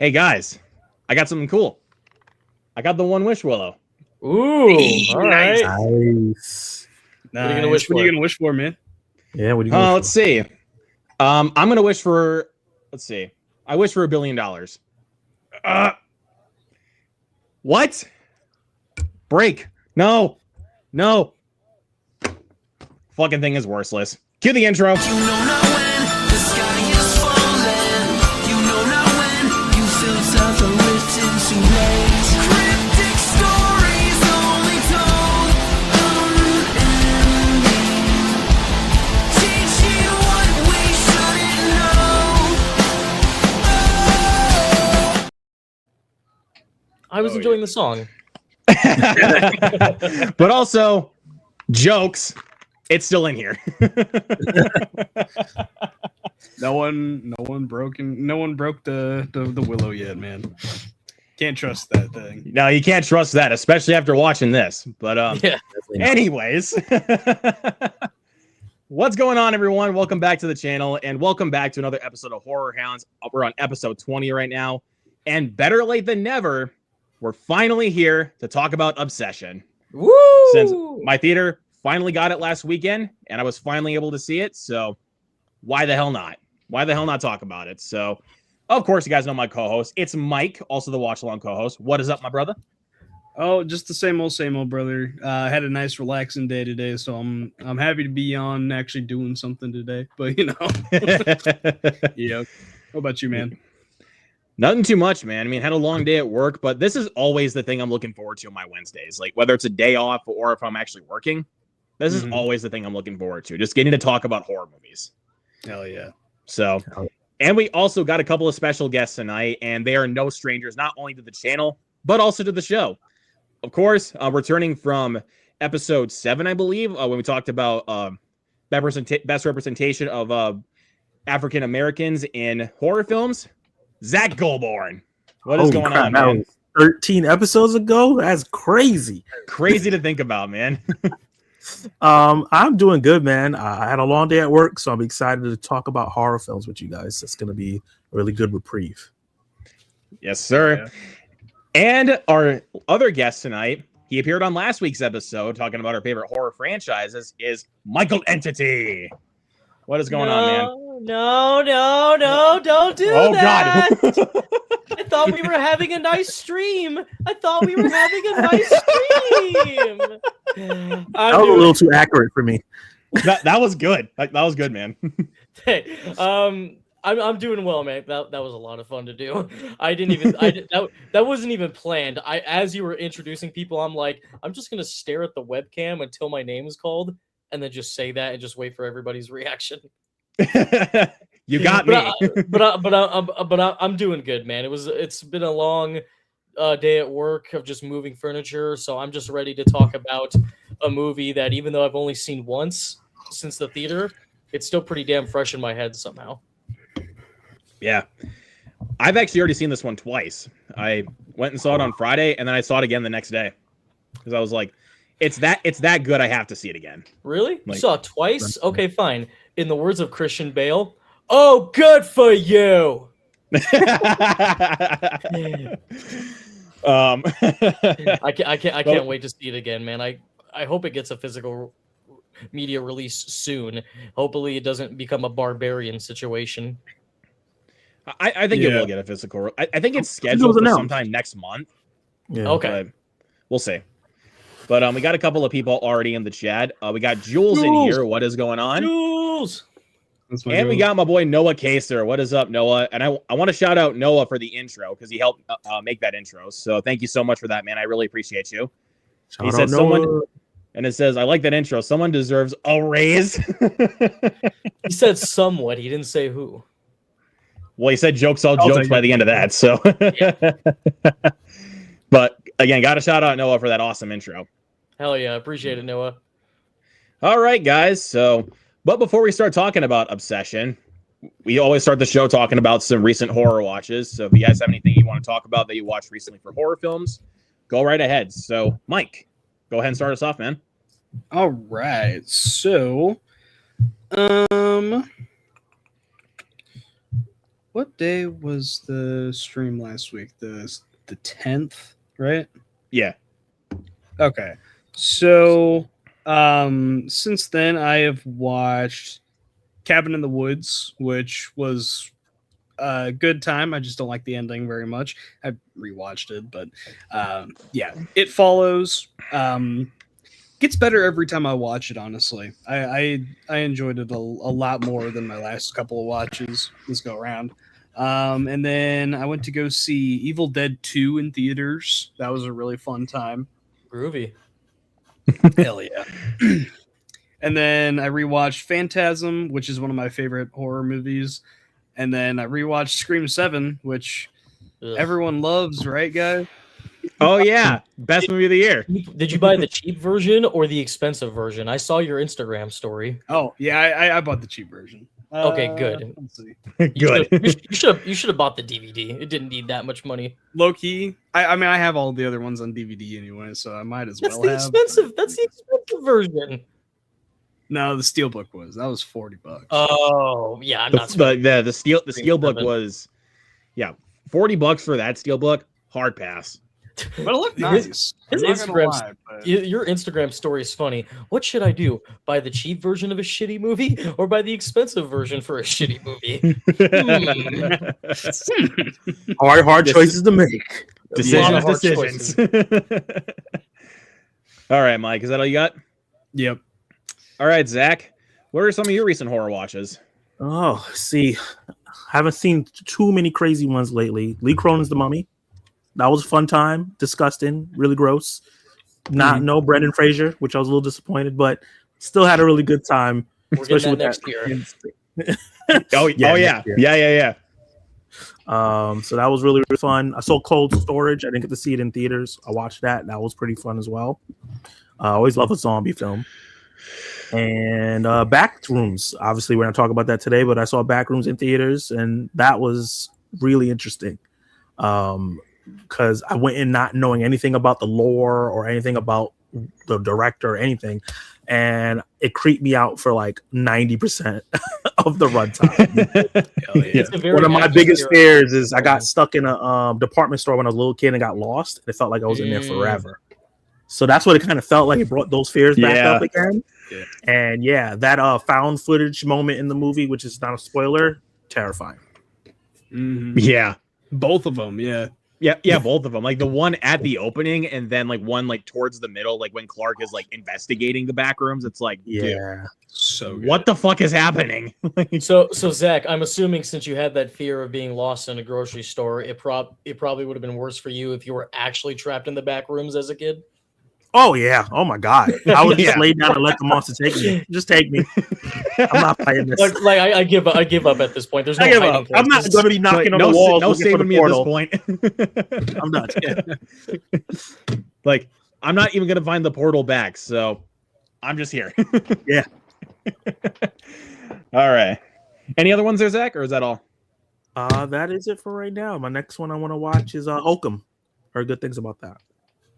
Hey guys, I got something cool. I got the One Wish Willow. Ooh, all right. Nice. What are you gonna wish for? What are you gonna wish for, man? Yeah, what do you wish Let's see. I'm gonna wish for. Let's see. I wish for $1 billion. What? Break. No. Fucking thing is worthless. Cue the intro. You know not when the sky is falling. You know not when you feel self written too late. Cryptic stories only told unending. Teaching what we shouldn't know. I was enjoying the song. But also, jokes. It's still in here. No one broke the willow yet, man. Can't trust that thing. No, you can't trust that, especially after watching this. But Yeah. anyways, what's going on, everyone? Welcome back to the channel, and welcome back to another episode of Horror Hounds. We're on episode 20 right now, and better late than never, we're finally here to talk about Obsession. Woo! Since my theater finally got it last weekend, and I was finally able to see it, so why the hell not? Why the hell not talk about it? So, of course, you guys know my co-host. It's Mike, also the watch-along co-host. What is up, my brother? Oh, just the same old, brother. I had a nice, relaxing day today, so I'm happy to be on actually doing something today. But yeah. What about you, man? Nothing too much, man. I mean, had a long day at work, but this is always the thing I'm looking forward to on my Wednesdays. Like, whether it's a day off or if I'm actually working, this is always the thing I'm looking forward to. Just getting to talk about horror movies. Hell yeah. So, and we also got a couple of special guests tonight, and they are no strangers, not only to the channel, but also to the show. Of course, returning from episode 7, I believe, when we talked about best representation of African Americans in horror films, Zach Goldborn. What is going on, man? Was 13 episodes ago? That's crazy. Crazy to think about, man. I'm doing good, man. I had a long day at work, so I'm excited to talk about horror films with you guys. It's going to be a really good reprieve. Yes, sir. Yeah. And our other guest tonight, he appeared on last week's episode talking about our favorite horror franchises, is Michael Entity. What is going on, man? No, don't do that. God. I thought we were having a nice stream. That was a little too accurate for me. That was good. That was good, man. Hey, I'm doing well, man. That was a lot of fun to do. That wasn't even planned. As you were introducing people, I'm like, I'm just gonna stare at the webcam until my name is called, and then just say that and just wait for everybody's reaction. You got me. But I'm doing good, man. It's been a long day at work of just moving furniture, so I'm just ready to talk about a movie that, even though I've only seen once since the theater, it's still pretty damn fresh in my head somehow. Yeah, I've actually already seen this one twice. I went and saw it on Friday, and then I saw it again the next day because I was like, it's that good. I have to see it again. Really? You saw it twice? Okay, fine. In the words of Christian Bale, oh, good for you. I can't wait to see it again, man. I hope it gets a physical media release soon. Hopefully, it doesn't become a Barbarian situation. I think it will get a physical. I think it's scheduled for sometime next month. Yeah. Okay, we'll see. But we got a couple of people already in the chat. We got Jules in here. What is going on? Jules. And we got my boy Noah Kaser. What is up, Noah? And I want to shout out Noah for the intro because he helped make that intro. So thank you so much for that, man. I really appreciate you. He said someone, and it says, I like that intro. Someone deserves a raise. He said somewhat. He didn't say who. Well, he said jokes by the end of that. So, but again, got to shout out Noah for that awesome intro. Hell yeah, appreciate it, Noah. All right, guys. So, but before we start talking about Obsession, we always start the show talking about some recent horror watches. So, if you guys have anything you want to talk about that you watched recently for horror films, go right ahead. So, Mike, go ahead and start us off, man. All right. So, What day was the stream last week? The 10th, right? Yeah. Okay. So since then I have watched Cabin in the Woods, which was a good time. I just don't like the ending very much. I rewatched it, but yeah, It Follows. Gets better every time I watch it. Honestly, I enjoyed it a lot more than my last couple of watches this go around. And then I went to go see Evil Dead 2 in theaters. That was a really fun time. Groovy. Hell yeah. And then I rewatched Phantasm, which is one of my favorite horror movies. And then I rewatched Scream 7, which Ugh. everyone loves, right, guys? Oh yeah, best movie of the year. Did you buy the cheap version or the expensive version? I saw your Instagram story. Oh, yeah, I bought the cheap version. Okay, good. Let's see. Good. You should have bought the DVD. It didn't need that much money. Low key, I mean, I have all the other ones on DVD anyway, so I might as That's well the have. expensive. That's the expensive version. No, the Steelbook that was $40. Oh yeah, I'm not. The steel book 7. was $40 for that steel book. Hard pass. But it looked nice. His I'm not gonna Instagram lie, but- Your Instagram story is funny. What should I do? Buy the cheap version of a shitty movie or buy the expensive version for a shitty movie? Hard Yes. choices to make. lot of Decisions. hard All right, Mike. Is that all you got? Yep. All right, Zach. What are some of your recent horror watches? Oh, see, haven't seen too many crazy ones lately. Lee Cronin's The Mummy. That was a fun time. Disgusting, really gross. No Brendan Fraser, which I was a little disappointed, but still had a really good time. We're getting that next year. Oh yeah. next year. Yeah. So that was really, really fun. I saw Cold Storage. I didn't get to see it in theaters. I watched that. That was pretty fun as well. I always love a zombie film. And Backrooms. Obviously, we're going to talk about that today, but I saw Backrooms in theaters, and that was really interesting. Because I went in not knowing anything about the lore or anything about the director or anything, and it creeped me out for like 90% of the runtime. It's a very One of my biggest atmospheric- fears is I got stuck in a department store when I was a little kid and got lost. And it felt like I was in there forever. So that's what it kind of felt like. It brought those fears back Yeah. up again. Yeah. And yeah, that found footage moment in the movie, which is not a spoiler, terrifying. Mhm. Yeah. Both of them, yeah. Yeah, both of them. Like the one at the opening, and then like one like towards the middle, like when Clark is like investigating the back rooms. It's like, dude, Yeah. So good. what the fuck is happening? So Zach, I'm assuming since you had that fear of being lost in a grocery store, it probably would have been worse for you if you were actually trapped in the back rooms as a kid. Oh yeah. Oh my God. I would just Yeah. lay down and let the monster take me. Just take me. I'm not fighting this. Like I give up at this point. There's no I give hiding up. I'm not places. going to be knocking on the walls. no looking for saving the me at this portal. point. I'm done. Like, I'm not even gonna find the portal back, so I'm just here. Yeah. All right. Any other ones there, Zach, or is that all? That is it for right now. My next one I want to watch is Oakham. Heard good things about that.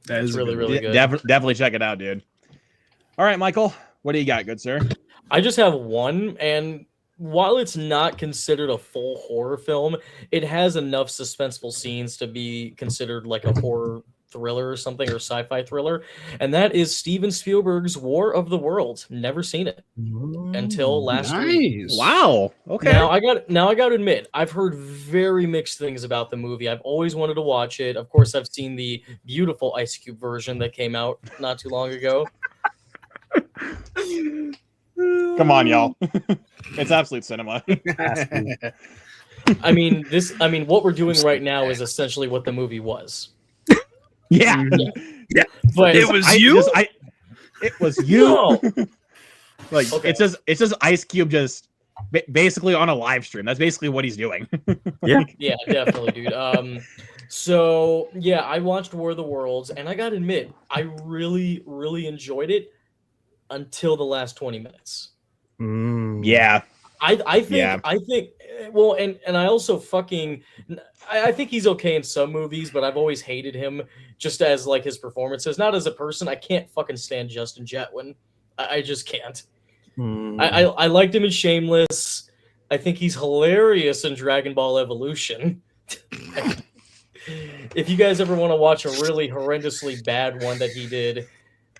That is It's a really, good really one. good. Definitely check it out, dude. All right, Michael. What do you got, good sir? I just have one, and while it's not considered a full horror film, it has enough suspenseful scenes to be considered like a horror thriller or something, or sci-fi thriller, and that is Steven Spielberg's War of the Worlds. Never seen it until last week. Nice. Wow. Okay. Now I got to admit, I've heard very mixed things about the movie. I've always wanted to watch it. Of course, I've seen the beautiful Ice Cube version that came out not too long ago. Come on, y'all. It's absolute cinema. I mean, what we're doing right now is essentially what the movie was. Yeah. But It was you? It was you. No. Like Okay. it's just Ice Cube just basically on a live stream. That's basically what he's doing. Yeah, definitely, dude. So yeah, I watched War of the Worlds, and I gotta admit, I really, really enjoyed it until the last 20 minutes. Yeah. I think Yeah. well, and I also I think he's okay in some movies, but I've always hated him just as like his performances, not as a person. I can't fucking stand Justin Chatwin. I just can't. I liked him in Shameless. I think he's hilarious in Dragon Ball Evolution. If you guys ever want to watch a really horrendously bad one that he did,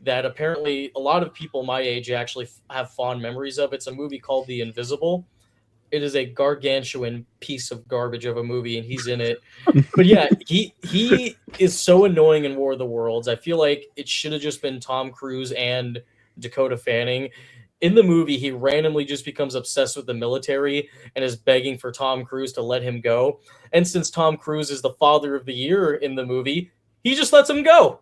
that apparently a lot of people my age actually have fond memories of, it's a movie called The Invisible. It is a gargantuan piece of garbage of a movie, and he's in it. But yeah, he is so annoying in War of the Worlds. I feel like it should have just been Tom Cruise and Dakota Fanning. In the movie, he randomly just becomes obsessed with the military and is begging for Tom Cruise to let him go. And since Tom Cruise is the father of the year in the movie, he just lets him go.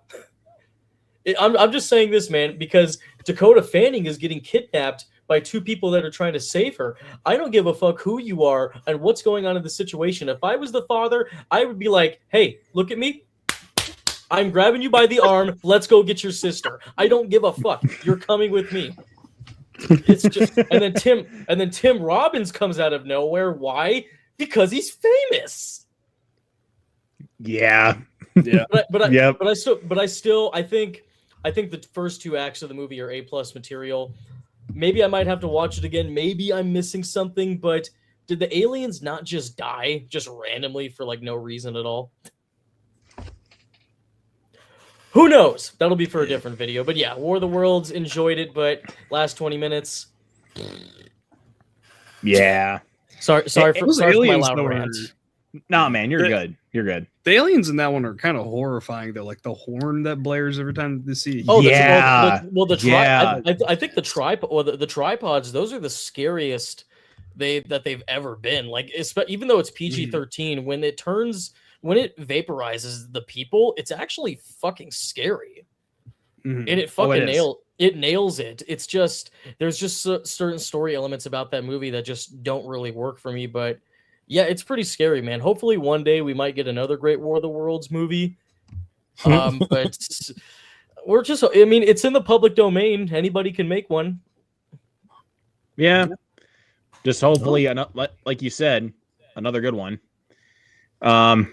I'm just saying this, man, because Dakota Fanning is getting kidnapped by two people that are trying to save her. I don't give a fuck who you are and what's going on in the situation. If I was the father, I would be like, hey, look at me. I'm grabbing you by the arm. Let's go get your sister. I don't give a fuck. You're coming with me. It's just, and then Tim Robbins comes out of nowhere. Why? Because he's famous. Yeah. Yeah. But I think the first two acts of the movie are A+ material. Maybe I might have to watch it again. Maybe I'm missing something, but did the aliens not just die just randomly for like no reason at all? Who knows? That'll be for a different video. But yeah, War of the Worlds, enjoyed it, but last 20 minutes. Yeah. Sorry for my aliens loud though rant. Nah, man, you're good. You're good. The aliens in that one are kind of horrifying though, like the horn that blares every time they see. Oh, Yeah. I think the tripods, those are the scariest they've ever been. Like, even though it's PG-13, when it vaporizes the people, it's actually fucking scary. Mhm. And it nails it. It's just there's just certain story elements about that movie that just don't really work for me, but yeah, it's pretty scary, man. Hopefully one day we might get another great War of the Worlds movie. But it's in the public domain. Anybody can make one. Yeah. Just hopefully, like you said, another good one. Yeah.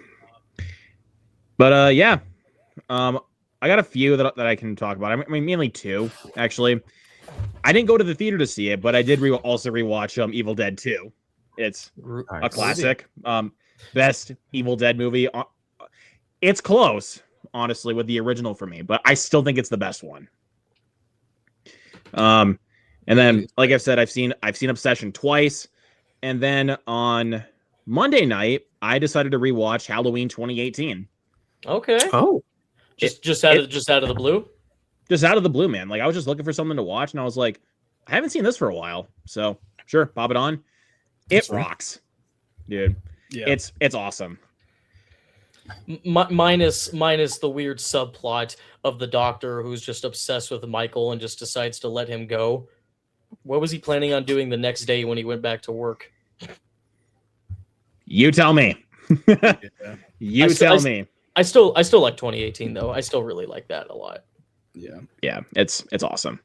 I got a few that I can talk about. I mean, mainly two, actually. I didn't go to the theater to see it, but I did also rewatch Evil Dead 2. It's a classic. Best Evil Dead movie. It's close, honestly, with the original for me, but I still think it's the best one. And then, like I've said, I've seen Obsession twice, and then on Monday night, I decided to rewatch Halloween 2018. Okay. Oh, Just out of the blue? Just out of the blue, man. Like, I was just looking for something to watch, and I was like, I haven't seen this for a while, so sure, pop it on. It rocks, dude. Yeah. It's awesome. Minus the weird subplot of the doctor who's just obsessed with Michael and just decides to let him go. What was he planning on doing the next day when he went back to work? You tell me. You tell me. I still like 2018 though. I still really like that a lot. Yeah. Yeah, it's awesome.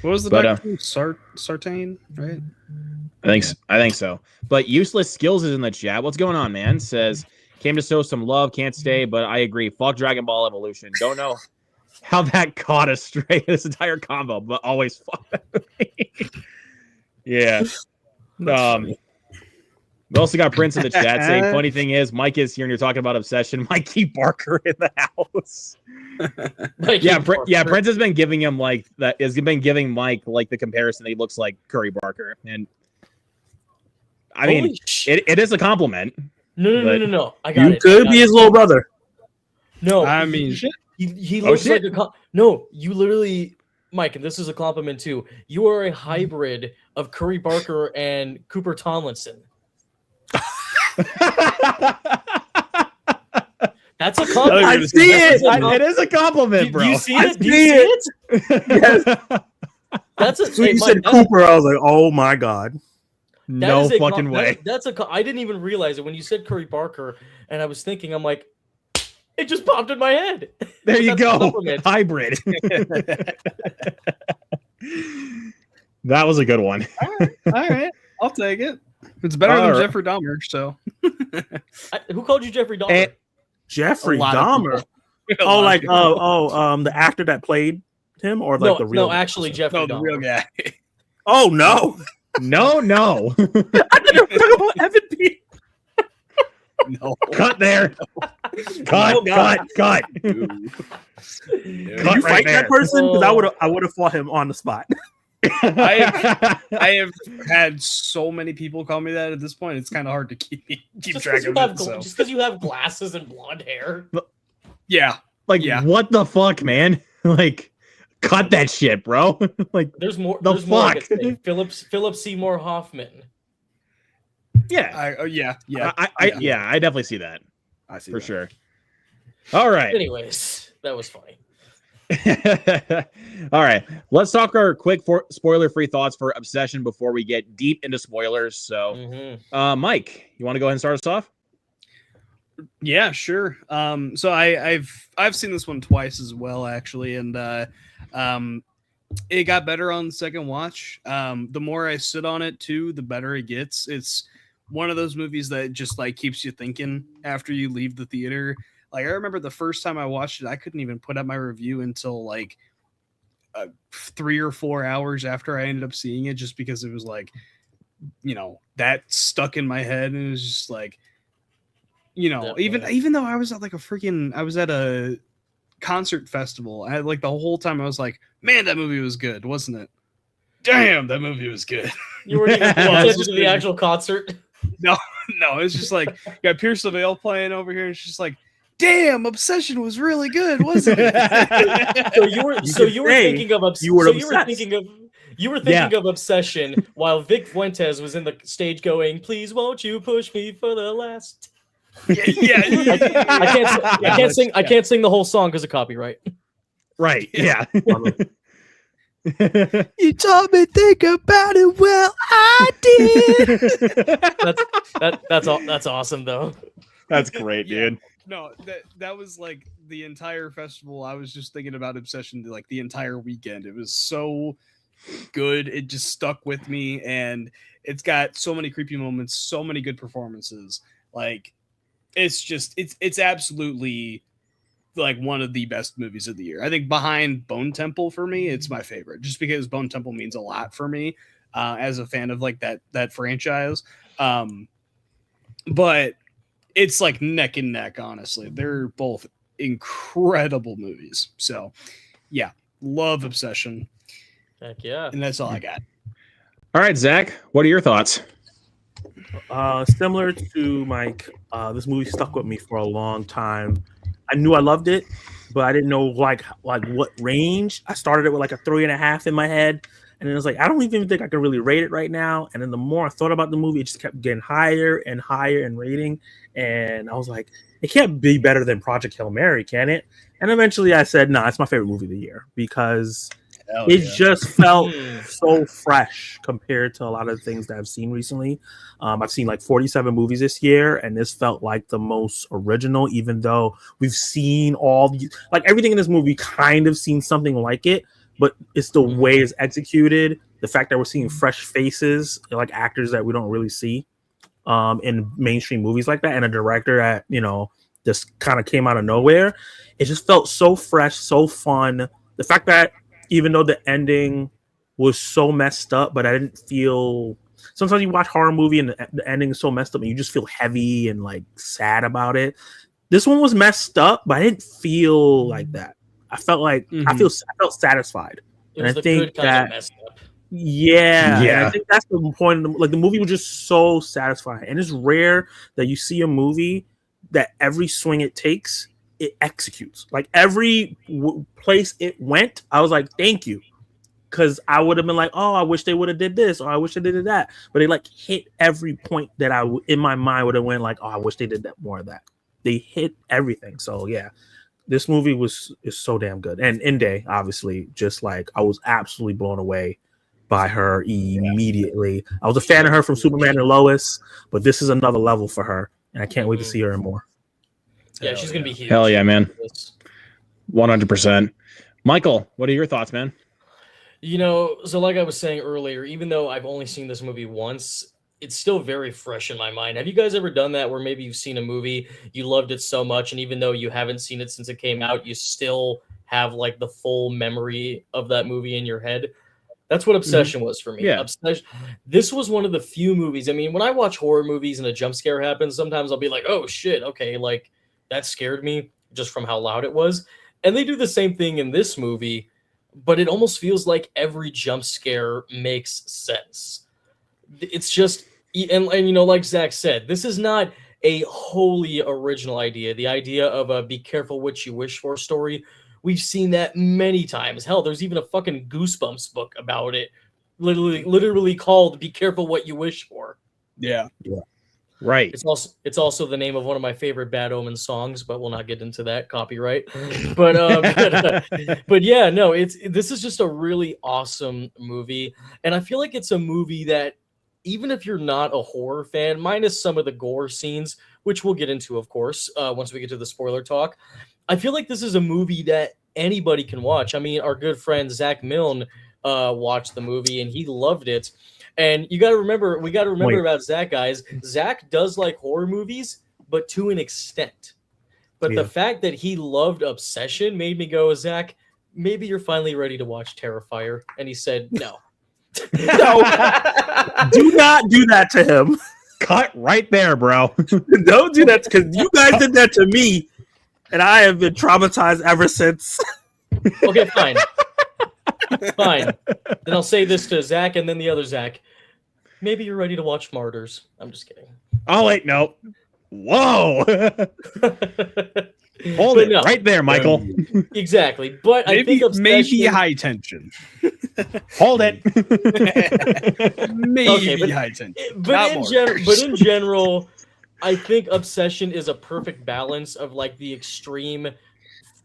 What was the doctor? Sartain, right? I think so. But Useless Skills is in the chat. What's going on, man? Says, came to show some love, can't stay, but I agree. Fuck Dragon Ball Evolution. Don't know how that caught us straight this entire combo, but always fuck that movie. Yeah. We also got Prince in the chat saying, funny thing is, Mike is here and you're talking about Obsession. Mikey Barker in the house. Prince has been giving him like that. Has been giving Mike like the comparison that he looks like Curry Barker, and I mean, it is a compliment. No. I got it. You could be his little brother. No, I mean, he looks like no. You literally, Mike, and this is a compliment too. You are a hybrid of Curry Barker and Cooper Tomlinson. That's a compliment. I see it. It is a compliment, bro. Do you see it? Do you see it? Yes. That's a. So you said Cooper, I was like, oh my god. No fucking way. I didn't even realize it when you said Curry Barker, and I was thinking, I'm like, it just popped in my head. There you go. Hybrid. That was a good one. All right. I'll take it. It's better than Jeffrey Dahmer, so. Who called you Jeffrey Dahmer? Jeffrey Dahmer. The actor that played him, or like the real? No, actually, Jeffrey Dahmer. The real guy. Oh no. No. I didn't talk about Evan Peters. No. Cut there. Oh, God. Cut. Did Cut you right fight there. that person? Because Oh. I would have fought him on the spot. I have had so many people call me that at this point. It's kind of hard to keep Just track because you of have it. So. just because you have glasses and blonde hair. Yeah, Like, Yeah. what the fuck, man? Like, cut that shit, bro. Like, There's more. The There's more I fuck? could say. Philip Seymour Hoffman. yeah. yeah. I definitely see that I see for that. sure. All right. Anyways, that was funny. All right, let's talk our quick spoiler-free thoughts for Obsession before we get deep into spoilers. So, Mhm. Mike, you want to go ahead and start us off? Yeah, sure. So I've seen this one twice as well, actually, and it got better on the second watch. The more I sit on it, too, the better it gets. It's one of those movies that just like keeps you thinking after you leave the theater. Like, I remember the first time I watched it, I couldn't even put up my review until like 3 or 4 hours after I ended up seeing it, just because it was like, that stuck in my head, and it was just like, Definitely. even though I was at I was at a concert festival, I like the whole time I was like, man, that movie was good, wasn't it? Damn, that movie was good. You weren't even paying Well, attention to the actual concert. No, it's just like got Pierce the Veil playing over here, and it's just like, damn, Obsession was really good, wasn't it? So you were say thinking of you were so you were obsessed. thinking of Obsession while Vic Fuentes was in the stage going, "Please won't you push me for the last." yeah. I can't sing the whole song because of copyright. Right. Yeah. You told me think about it. Well, I did. That's awesome though. That's great, Yeah. dude. No, that was like the entire festival. I was just thinking about Obsession like the entire weekend. It was so good. It just stuck with me, and it's got so many creepy moments, so many good performances. Like, it's absolutely like one of the best movies of the year. I think behind Bone Temple for me, it's my favorite, just because Bone Temple means a lot for me as a fan of like that franchise. But it's like neck and neck, honestly. They're both incredible movies. So, yeah, love Obsession. Heck yeah. And that's all I got. All right, Zach, what are your thoughts? Similar to Mike, this movie stuck with me for a long time. I knew I loved it, but I didn't know like what range. I started it with like a 3.5 in my head, and then it was like, I don't even think I can really rate it right now. And then the more I thought about the movie, it just kept getting higher and higher in rating. And I was like, it can't be better than Project Hail Mary, can it? And eventually I said, no, it's my favorite movie of the year, because it just felt so fresh compared to a lot of things that I've seen recently. I've seen like 47 movies this year, and this felt like the most original, even though we've seen like everything in this movie kind of seen something like it, but it's the way it's executed. The fact that we're seeing fresh faces, like actors that we don't really see in mainstream movies like that, and a director that, just kind of came out of nowhere. It just felt so fresh, so fun. The fact that even though the ending was so messed up, but I didn't feel... Sometimes you watch horror movie and the ending is so messed up and you just feel heavy and like sad about it. This one was messed up, but I didn't feel like that. I felt like I felt satisfied. It was And I the think good kind that- of messed up. Yeah. Yeah. And I think that's the point. Like, the movie was just so satisfying. And it's rare that you see a movie that every swing it takes, it executes. Like, every place it went, I was like, thank you. Because I would have been like, oh, I wish they would have did this, or I wish they did that. But they like hit every point that in my mind would have went like, oh, I wish they did that more of that. They hit everything. So yeah, this movie is so damn good. And Inde, obviously, just like, I was absolutely blown away by her immediately. I was a fan of her from Superman and Lois, but this is another level for her, and I can't wait to see her in more. Yeah, she's gonna be huge. Hell yeah, man. 100%. Michael, what are your thoughts, man? So like I was saying earlier, even though I've only seen this movie once, it's still very fresh in my mind. Have you guys ever done that where maybe you've seen a movie, you loved it so much, and even though you haven't seen it since it came out, you still have like the full memory of that movie in your head? That's what Obsession was for me. Yeah. Obsession. This was one of the few movies. I mean, when I watch horror movies and a jump scare happens, sometimes I'll be like, "Oh shit, okay, like that scared me just from how loud it was." And they do the same thing in this movie, but it almost feels like every jump scare makes sense. It's just, and you know, like Zach said, this is not a wholly original idea. The idea of a "be careful what you wish for" story. We've seen that many times. Hell, there's even a fucking Goosebumps book about it, literally called "Be Careful What You Wish For." Yeah. Right. It's also the name of one of my favorite Bad Omen songs, but we'll not get into that, copyright. But but yeah, no, this is just a really awesome movie, and I feel like it's a movie that even if you're not a horror fan, minus some of the gore scenes, which we'll get into, of course, once we get to the spoiler talk, I feel like this is a movie that anybody can watch. I mean, our good friend Zach Milne watched the movie and he loved it. And we got to remember about Zach, guys. Zach does like horror movies, but to an extent. But the fact that he loved Obsession made me go, "Zach, maybe you're finally ready to watch Terrifier." And he said, "No." No, do not do that to him. Cut right there, bro. Don't do that because you guys did that to me, and I have been traumatized ever since. Okay, fine. Fine. Then I'll say this to Zach and then the other Zach. Maybe you're ready to watch Martyrs. I'm just kidding. Oh wait, no. Whoa. Hold But it no. right there, Michael. Exactly. But I Maybe think Obsession... maybe high tension. Hold it. Maybe Okay, high tension. But in general, I think Obsession is a perfect balance of like the extreme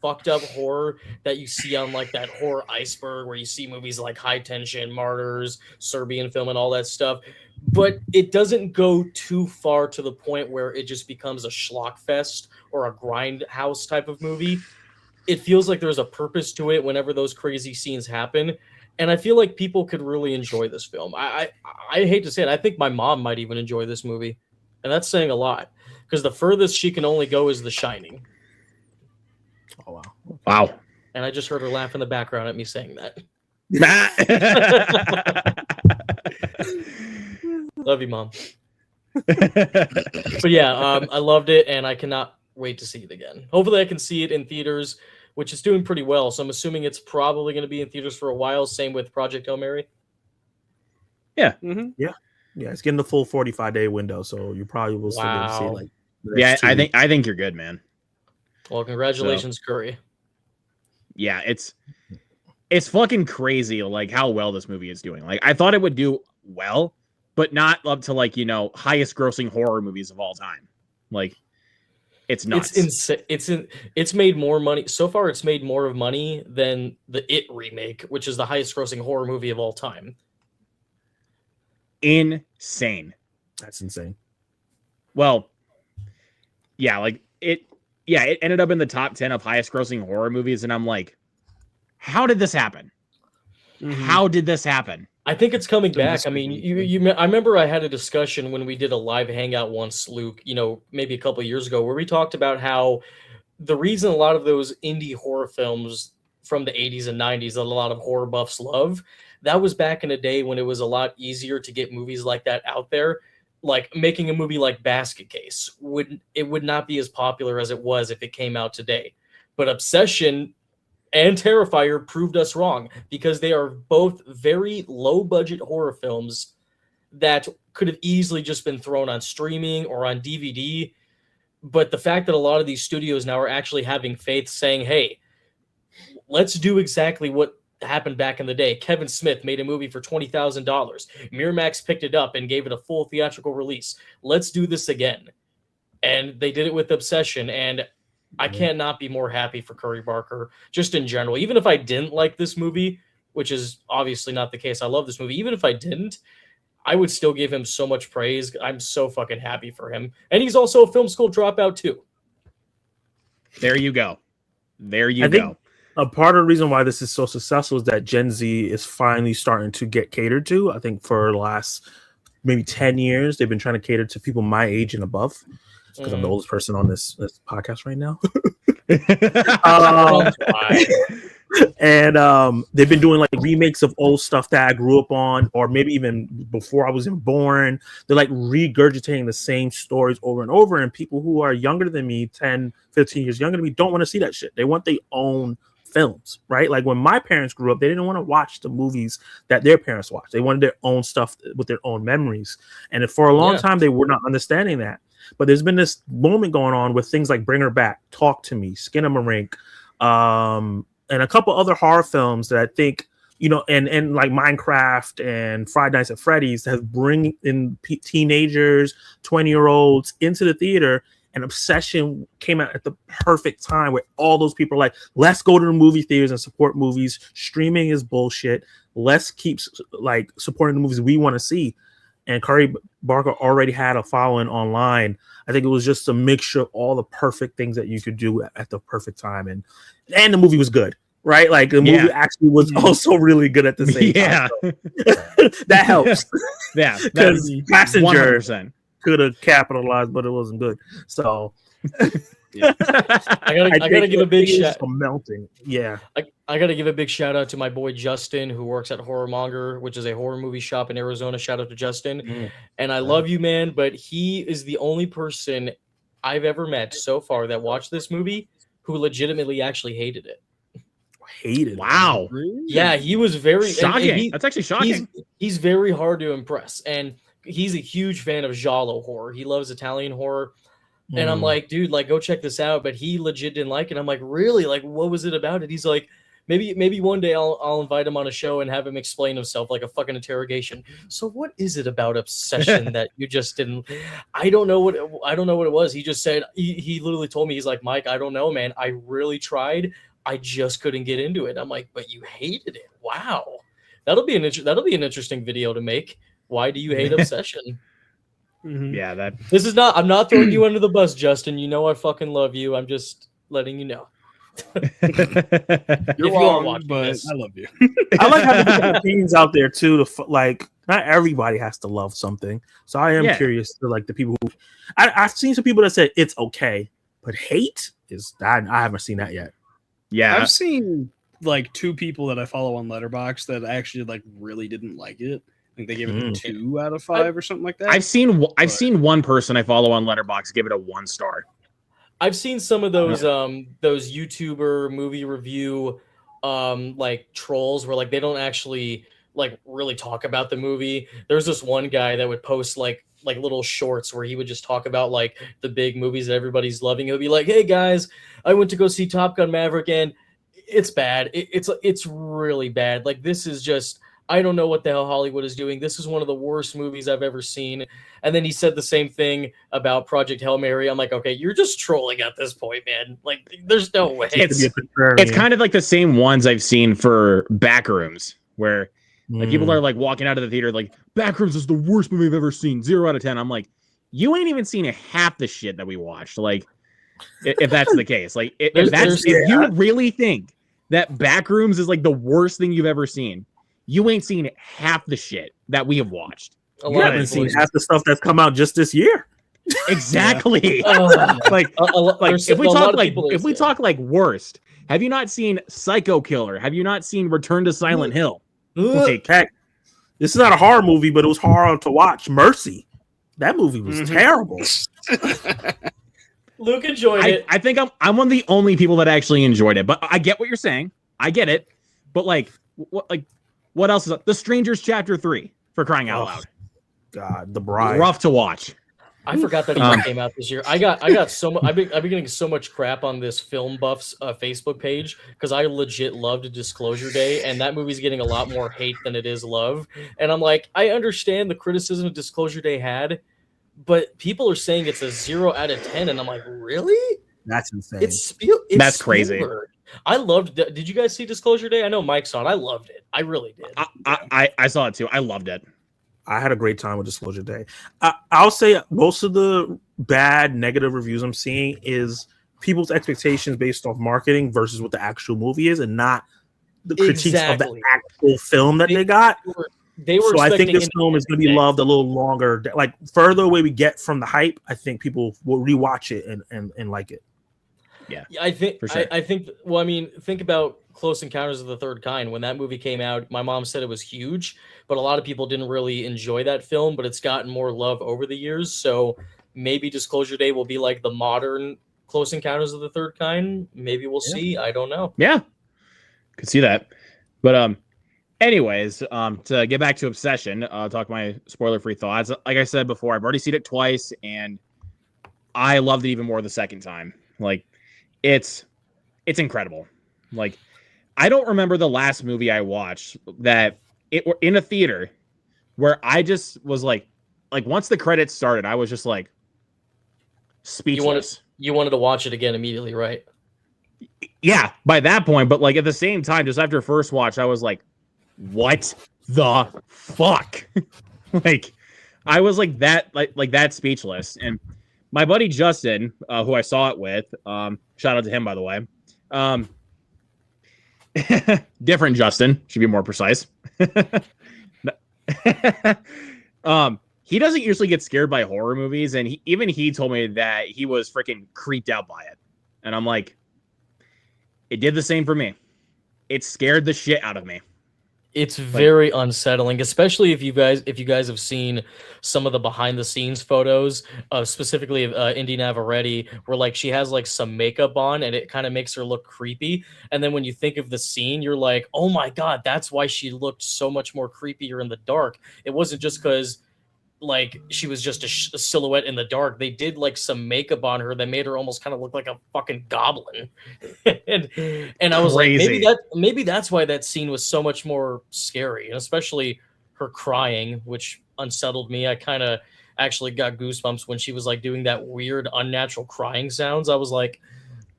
fucked up horror that you see on like that horror iceberg where you see movies like High Tension, Martyrs, Serbian Film, and all that stuff. But it doesn't go too far to the point where it just becomes a schlock fest or a grindhouse type of movie. It feels like there's a purpose to it whenever those crazy scenes happen. And I feel like people could really enjoy this film. I hate to say it. I think my mom might even enjoy this movie. And that's saying a lot. Because the furthest she can only go is The Shining. Oh, wow. Wow. And I just heard her laugh in the background at me saying that. Love you, Mom. But yeah, I loved it, and I cannot wait to see it again. Hopefully I can see it in theaters, which is doing pretty well. So I'm assuming it's probably going to be in theaters for a while. Same with Project Hail Mary. Yeah. Mm-hmm. Yeah, it's getting the full 45-day window, so you probably will still be able to see it, like the Yeah, next 2 weeks. I think you're good, man. Well, congratulations, Curry. Yeah, it's fucking crazy, like how well this movie is doing. Like I thought it would do well, but not up to like, you know, highest grossing horror movies of all time. Like it's nuts. It's insane. It's made more money so far. It's made more of money than the It remake, which is the highest grossing horror movie of all time. Insane. That's insane. Well, yeah, like it ended up in the top 10 of highest grossing horror movies, and I'm like, how did this happen? Mm-hmm. How did this happen? I think it's coming back. I mean, I remember I had a discussion when we did a live hangout once, Luke, you know, maybe a couple of years ago, where we talked about how the reason a lot of those indie horror films from the 80s and 90s that a lot of horror buffs love, that was back in a day when it was a lot easier to get movies like that out there. Like making a movie like Basket Case would not be as popular as it was if it came out today. But Obsession and Terrifier proved us wrong because they are both very low budget horror films that could have easily just been thrown on streaming or on DVD. But the fact that a lot of these studios now are actually having faith, saying, hey, let's do exactly what happened back in the day. Kevin Smith made a movie for $20,000. Miramax picked it up and gave it a full theatrical release. Let's do this again. And they did it with Obsession, and I cannot be more happy for Curry Barker, just in general. Even if I didn't like this movie, which is obviously not the case, I love this movie. Even if I didn't, I would still give him so much praise. I'm so fucking happy for him. And he's also a film school dropout, too. There you go. There you go. A part of the reason why this is so successful is that Gen Z is finally starting to get catered to. I think for the last maybe 10 years, they've been trying to cater to people my age and above. Because I'm the oldest person on this podcast right now. And they've been doing like remakes of old stuff that I grew up on, or maybe even before I was even born. They're like regurgitating the same stories over and over, and people who are younger than me, 10, 15 years younger than me, don't want to see that shit. They want their own films, right? Like when my parents grew up, they didn't want to watch the movies that their parents watched. They wanted their own stuff with their own memories. And for a long time, they were not understanding that. But there's been this moment going on with things like Bring Her Back, Talk to Me, Skinamarink, and a couple other horror films that I think, you know, and like Minecraft and Friday Nights at Freddy's have bring in teenagers, 20-year-olds into the theater. And Obsession came out at the perfect time where all those people are like, let's go to the movie theaters and support movies. Streaming is bullshit. Let's keep like supporting the movies we want to see. And Curry Barker already had a following online. I think it was just a mixture of all the perfect things that you could do at the perfect time. And the movie was good, right? Like the movie actually was also really good at the same time. So that helps. Yeah. Because Passenger 100%. could have capitalized, but it wasn't good. So I gotta give a big shout. Melting. Yeah. I gotta give a big shout out to my boy Justin, who works at Horror Monger, which is a horror movie shop in Arizona. Shout out to Justin. And I love you, man, but he is the only person I've ever met so far that watched this movie who legitimately actually hated it. Wow. Yeah, he was very shocking. That's actually shocking. He's very hard to impress, and he's a huge fan of giallo horror. He loves Italian horror. And I'm like, dude, like, go check this out. But he legit didn't like it. I'm like, really? Like, what was it about it? He's like, maybe one day I'll invite him on a show and have him explain himself like a fucking interrogation. So what is it about Obsession that you just didn't? I don't know what it was. He just said he literally told me, he's like, Mike, I don't know, man. I really tried. I just couldn't get into it. I'm like, but you hated it. Wow. That'll be an interesting video to make. Why do you hate Obsession? Yeah, this is not. I'm not throwing you under the bus, Justin. You know I fucking love you. I'm just letting you know. You're wrong, but I love you. I like having different opinions out there too. Like, not everybody has to love something. So I am curious to like the people who I've seen some people that said it's okay, but hate is I haven't seen that yet. Yeah, I've seen like 2 people that I follow on Letterboxd that actually like really didn't like it. I think they gave it a 2 out of 5 or something like that. I've seen one person I follow on Letterboxd give it a 1 star. I've seen some of those YouTuber movie review like trolls where like they don't actually like really talk about the movie. There's this one guy that would post like little shorts where he would just talk about like the big movies that everybody's loving. He'll be like, "Hey guys, I went to go see Top Gun Maverick and it's bad. It's really bad. Like this is just, I don't know what the hell Hollywood is doing. This is one of the worst movies I've ever seen." And then he said the same thing about Project Hail Mary. I'm like, okay, you're just trolling at this point, man. Like, there's no way. It's kind of like the same ones I've seen for Backrooms, where like people are like walking out of the theater like, Backrooms is the worst movie I've ever seen. 0 out of 10. I'm like, you ain't even seen half the shit that we watched. Like, if that's the case, like, if you really think that Backrooms is like the worst thing you've ever seen, you ain't seen half the shit that we have watched. You haven't seen half the stuff that's come out just this year. Exactly. Like if we talk like worst, have you not seen Psycho Killer? Have you not seen Return to Silent Hill? Like, heck, this is not a horror movie, but it was horror to watch. Mercy. That movie was terrible. Luke enjoyed it. I think I'm one of the only people that actually enjoyed it, but I get what you're saying. I get it. But what else is up? The Strangers Chapter 3, for crying out loud. God, The Bride. Rough to watch. I forgot that even came out this year. I got so much. I've been getting so much crap on this Film Buffs Facebook page because I legit loved Disclosure Day, and that movie's getting a lot more hate than it is love. And I'm like, I understand the criticism Disclosure Day had, but people are saying it's a 0 out of 10, and I'm like, really? That's insane. That's crazy. I loved it. Did you guys see Disclosure Day? I know Mike saw it. I loved it. I really did. I saw it too. I loved it. I had a great time with Disclosure Day. I'll say most of the bad negative reviews I'm seeing is people's expectations based off marketing versus what the actual movie is, and not the critiques of the actual film that they got. They were. So I think this film is going to be loved a little longer. Like further away we get from the hype, I think people will rewatch it and like it. Yeah, I think. For sure. I think. Well, I mean, think about Close Encounters of the Third Kind. When that movie came out, my mom said it was huge, but a lot of people didn't really enjoy that film, but it's gotten more love over the years. So maybe Disclosure Day will be like the modern Close Encounters of the Third Kind. Maybe we'll see. I don't know. Yeah, could see that. But anyways, to get back to Obsession, talk my spoiler-free thoughts. Like I said before, I've already seen it twice, and I loved it even more the second time. Like, it's incredible. Like, I don't remember the last movie I watched that it were in a theater where I just was like once the credits started, I was just like speechless. You wanted to watch it again immediately, right? Yeah, by that point, but like at the same time, just after first watch, I was like, what the fuck? Like, I was like that, like that speechless. And my buddy Justin, who I saw it with, shout out to him, by the way. Different Justin, should be more precise. He doesn't usually get scared by horror movies, and he told me that he was freaking creeped out by it. And I'm like, it did the same for me. It scared the shit out of me. It's very unsettling, especially if you guys have seen some of the behind the scenes photos of specifically of Indy Navarrete, where like she has like some makeup on and it kind of makes her look creepy. And then when you think of the scene, you're like, oh my God, that's why she looked so much more creepier in the dark. It wasn't just because like she was just a silhouette in the dark. They did like some makeup on her that made her almost kind of look like a fucking goblin. and I was Crazy. like, maybe that's why that scene was so much more scary, and especially her crying, which unsettled me. I kind of actually got goosebumps when she was like doing that weird unnatural crying sounds. I was like,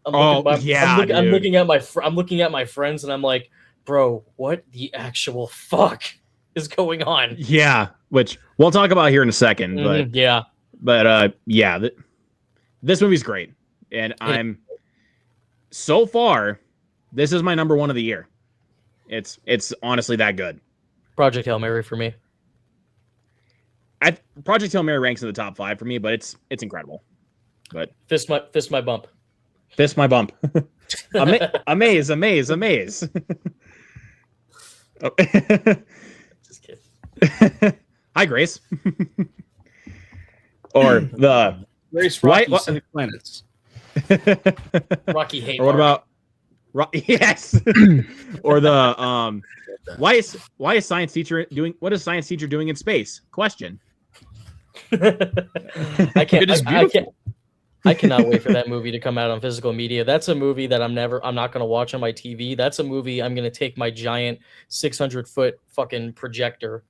I'm looking at my friends and I'm like, bro, what the actual fuck is going on? Yeah, which we'll talk about here in a second. But this movie's great, and I'm so far, this is my number one of the year. It's honestly that good. Project Hail Mary for me. Project Hail Mary ranks in the top 5 for me, but it's incredible. But fist my bump. Fist my bump. Amaze. Oh. Just kidding. Hi, Grace. Or the Grace Rocky Six Planets. Rocky hate. Or what about yes? Or the why is science teacher doing, what is science teacher doing in space? Question. I cannot wait for that movie to come out on physical media. That's a movie that I'm not going to watch on my TV. That's a movie I'm going to take my giant 600-foot fucking projector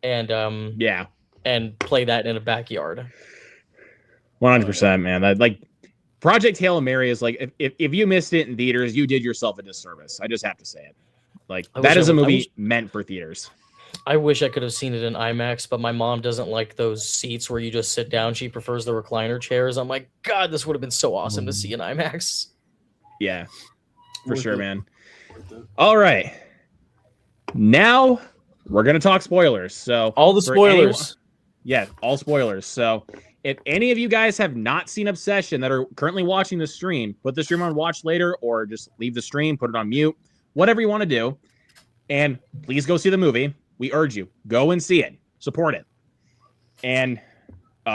and and play that in a backyard. 100%, man. Like Project Hail Mary is like, if you missed it in theaters, you did yourself a disservice. I just have to say it. Like, that is a movie meant for theaters. I wish I could have seen it in IMAX, but my mom doesn't like those seats where you just sit down. She prefers the recliner chairs. I'm like, God, this would have been so awesome to see in IMAX. Yeah, for sure, man. All right. Now we're going to talk spoilers. So all the spoilers. All spoilers. So if any of you guys have not seen Obsession that are currently watching the stream, put the stream on watch later, or just leave the stream, put it on mute, whatever you want to do. And please go see the movie. We urge you, go and see it, support it, and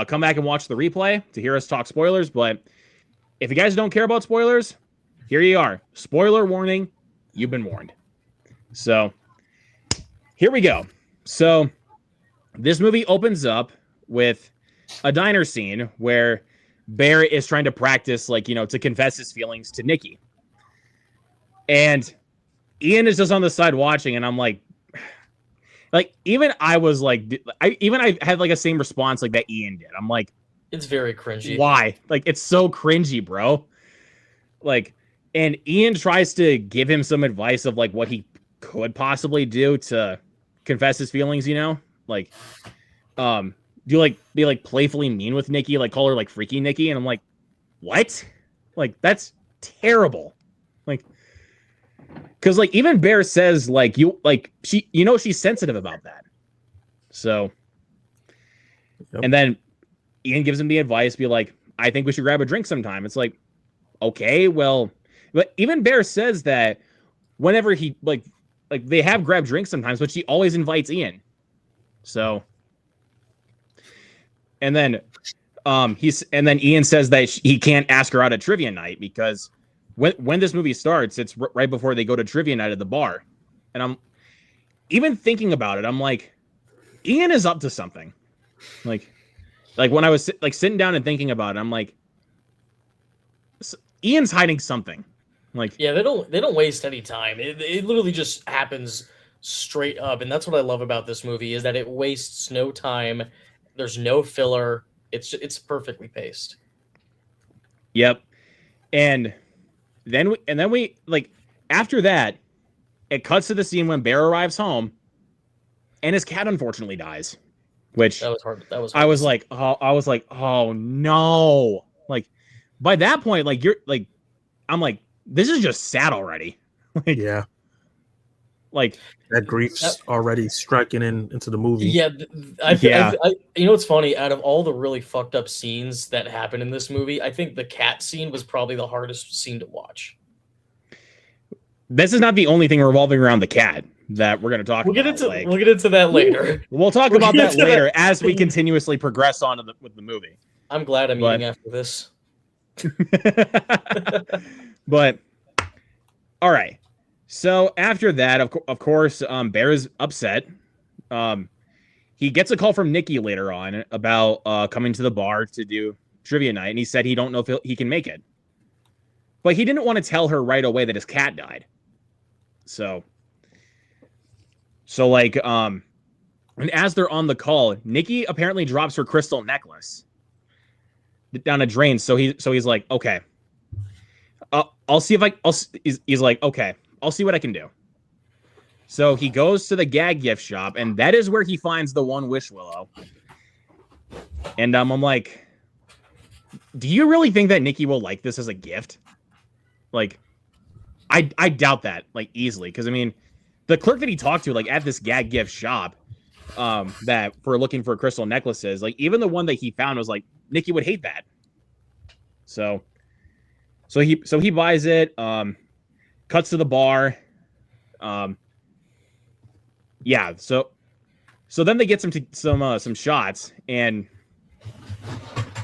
come back and watch the replay to hear us talk spoilers. But if you guys don't care about spoilers, here you are. Spoiler warning, you've been warned. So here we go. So this movie opens up with a diner scene where Bear is trying to practice, to confess his feelings to Nikki. And Ian is just on the side watching, and I'm like, even I was like, I had like a same response like that Ian did. I'm like, it's very cringy. Why? Like, it's so cringy, bro. Like, and Ian tries to give him some advice of like what he could possibly do to confess his feelings, like, do you like be like playfully mean with Nikki, like call her like freaky Nikki, and I'm like, what? Like, that's terrible. Like, because like even Bear says like she's sensitive about that. So, And then Ian gives him the advice, be like, I think we should grab a drink sometime. It's like, okay, well, but even Bear says that whenever he like they have grab drinks sometimes, but she always invites Ian. So, and then Ian says that he can't ask her out at trivia night because when this movie starts, it's right before they go to trivia night at the bar. And I'm even thinking about it, I'm like, Ian is up to something. Like when I was sitting down and thinking about it, I'm like, Ian's hiding something. Like, yeah, they don't waste any time. It literally just happens straight up, and that's what I love about this movie is that it wastes no time. There's no filler. It's perfectly paced. Yep. And then we like after that, it cuts to the scene when Bear arrives home, and his cat unfortunately dies. Which that was hard. I was like, oh no! Like by that point, like I'm like, this is just sad already. Like, yeah, like that grief's already striking into the movie. Yeah, I you know what's funny? Out of all the really fucked up scenes that happen in this movie, I think the cat scene was probably the hardest scene to watch. This is not the only thing revolving around the cat that we're going to talk about. We'll get into that later. We'll talk about that later as we continuously progress on with the movie. I'm glad I'm eating after this. But all right. So after that, of course, Bear is upset. He gets a call from Nikki later on about coming to the bar to do trivia night, and he said he don't know if he can make it. But he didn't want to tell her right away that his cat died. So like, and as they're on the call, Nikki apparently drops her crystal necklace down a drain. So he's like, okay, I'll see if he's like, okay, I'll see what I can do. So he goes to the gag gift shop, and that is where he finds the one wish willow. And I'm like, do you really think that Nikki will like this as a gift? Like, I doubt that, like, easily. Because, I mean, the clerk that he talked to, like, at this gag gift shop, that for looking for crystal necklaces, like, even the one that he found was like, Nikki would hate that. So he buys it, cuts to the bar. Yeah, so then they get some shots, and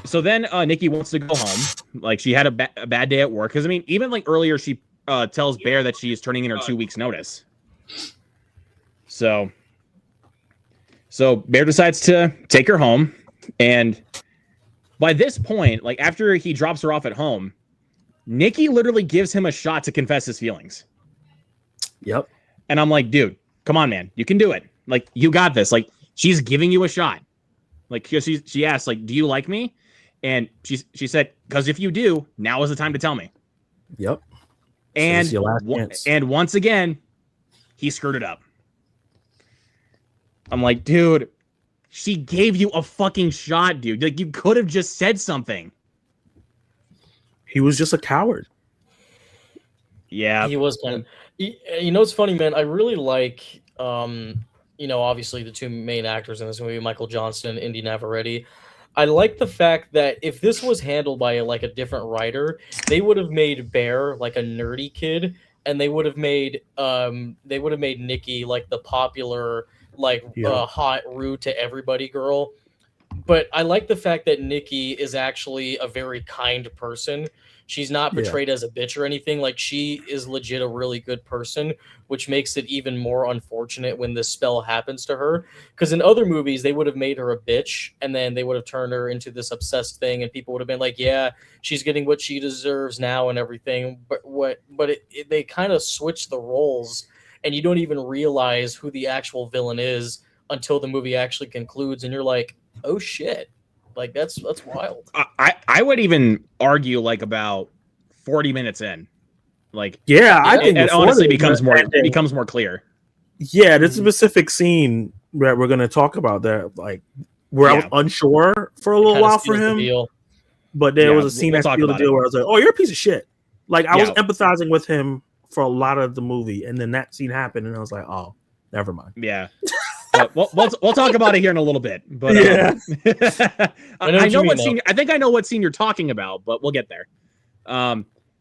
so then Nikki wants to go home. Like, she had a bad day at work. Because, I mean, even, like, earlier she tells Bear that she's turning in her 2 weeks notice. So Bear decides to take her home. And by this point, like, after he drops her off at home, Nikki literally gives him a shot to confess his feelings. Yep. And I'm like, dude, come on, man. You can do it. Like, you got this. Like, she's giving you a shot. Like, she asked, like, do you like me? And she said, because if you do, now is the time to tell me. Yep. And once again, he screwed it up. I'm like, dude, she gave you a fucking shot, dude. Like, you could have just said something. He was just a coward. Yeah. He was kind of... You know, it's funny, man. I really like, obviously the two main actors in this movie, Michael Johnston and Indy Navarrete. I like the fact that if this was handled by a different writer, they would have made Bear like a nerdy kid, and they would have made Nikki like the popular, hot, rude to everybody girl. But I like the fact that Nikki is actually a very kind person. She's not portrayed as a bitch or anything. Like, she is legit a really good person, which makes it even more unfortunate when this spell happens to her. Because in other movies, they would have made her a bitch, and then they would have turned her into this obsessed thing, and people would have been like, yeah, she's getting what she deserves now and everything. But they kind of switch the roles, and you don't even realize who the actual villain is until the movie actually concludes, and you're like, oh shit. Like, that's wild. I would even argue like about 40 minutes in. Like, yeah, I think it honestly becomes more clear. Yeah, there's a specific scene that we're gonna talk about that, like, where I was unsure for a little while for him. But there was a scene that sealed the deal where I was like, oh, you're a piece of shit. Like, I was empathizing with him for a lot of the movie, and then that scene happened, and I was like, oh, never mind. Yeah. We'll talk about it here in a little bit, but I know what scene. I think I know what scene you're talking about, but we'll get there.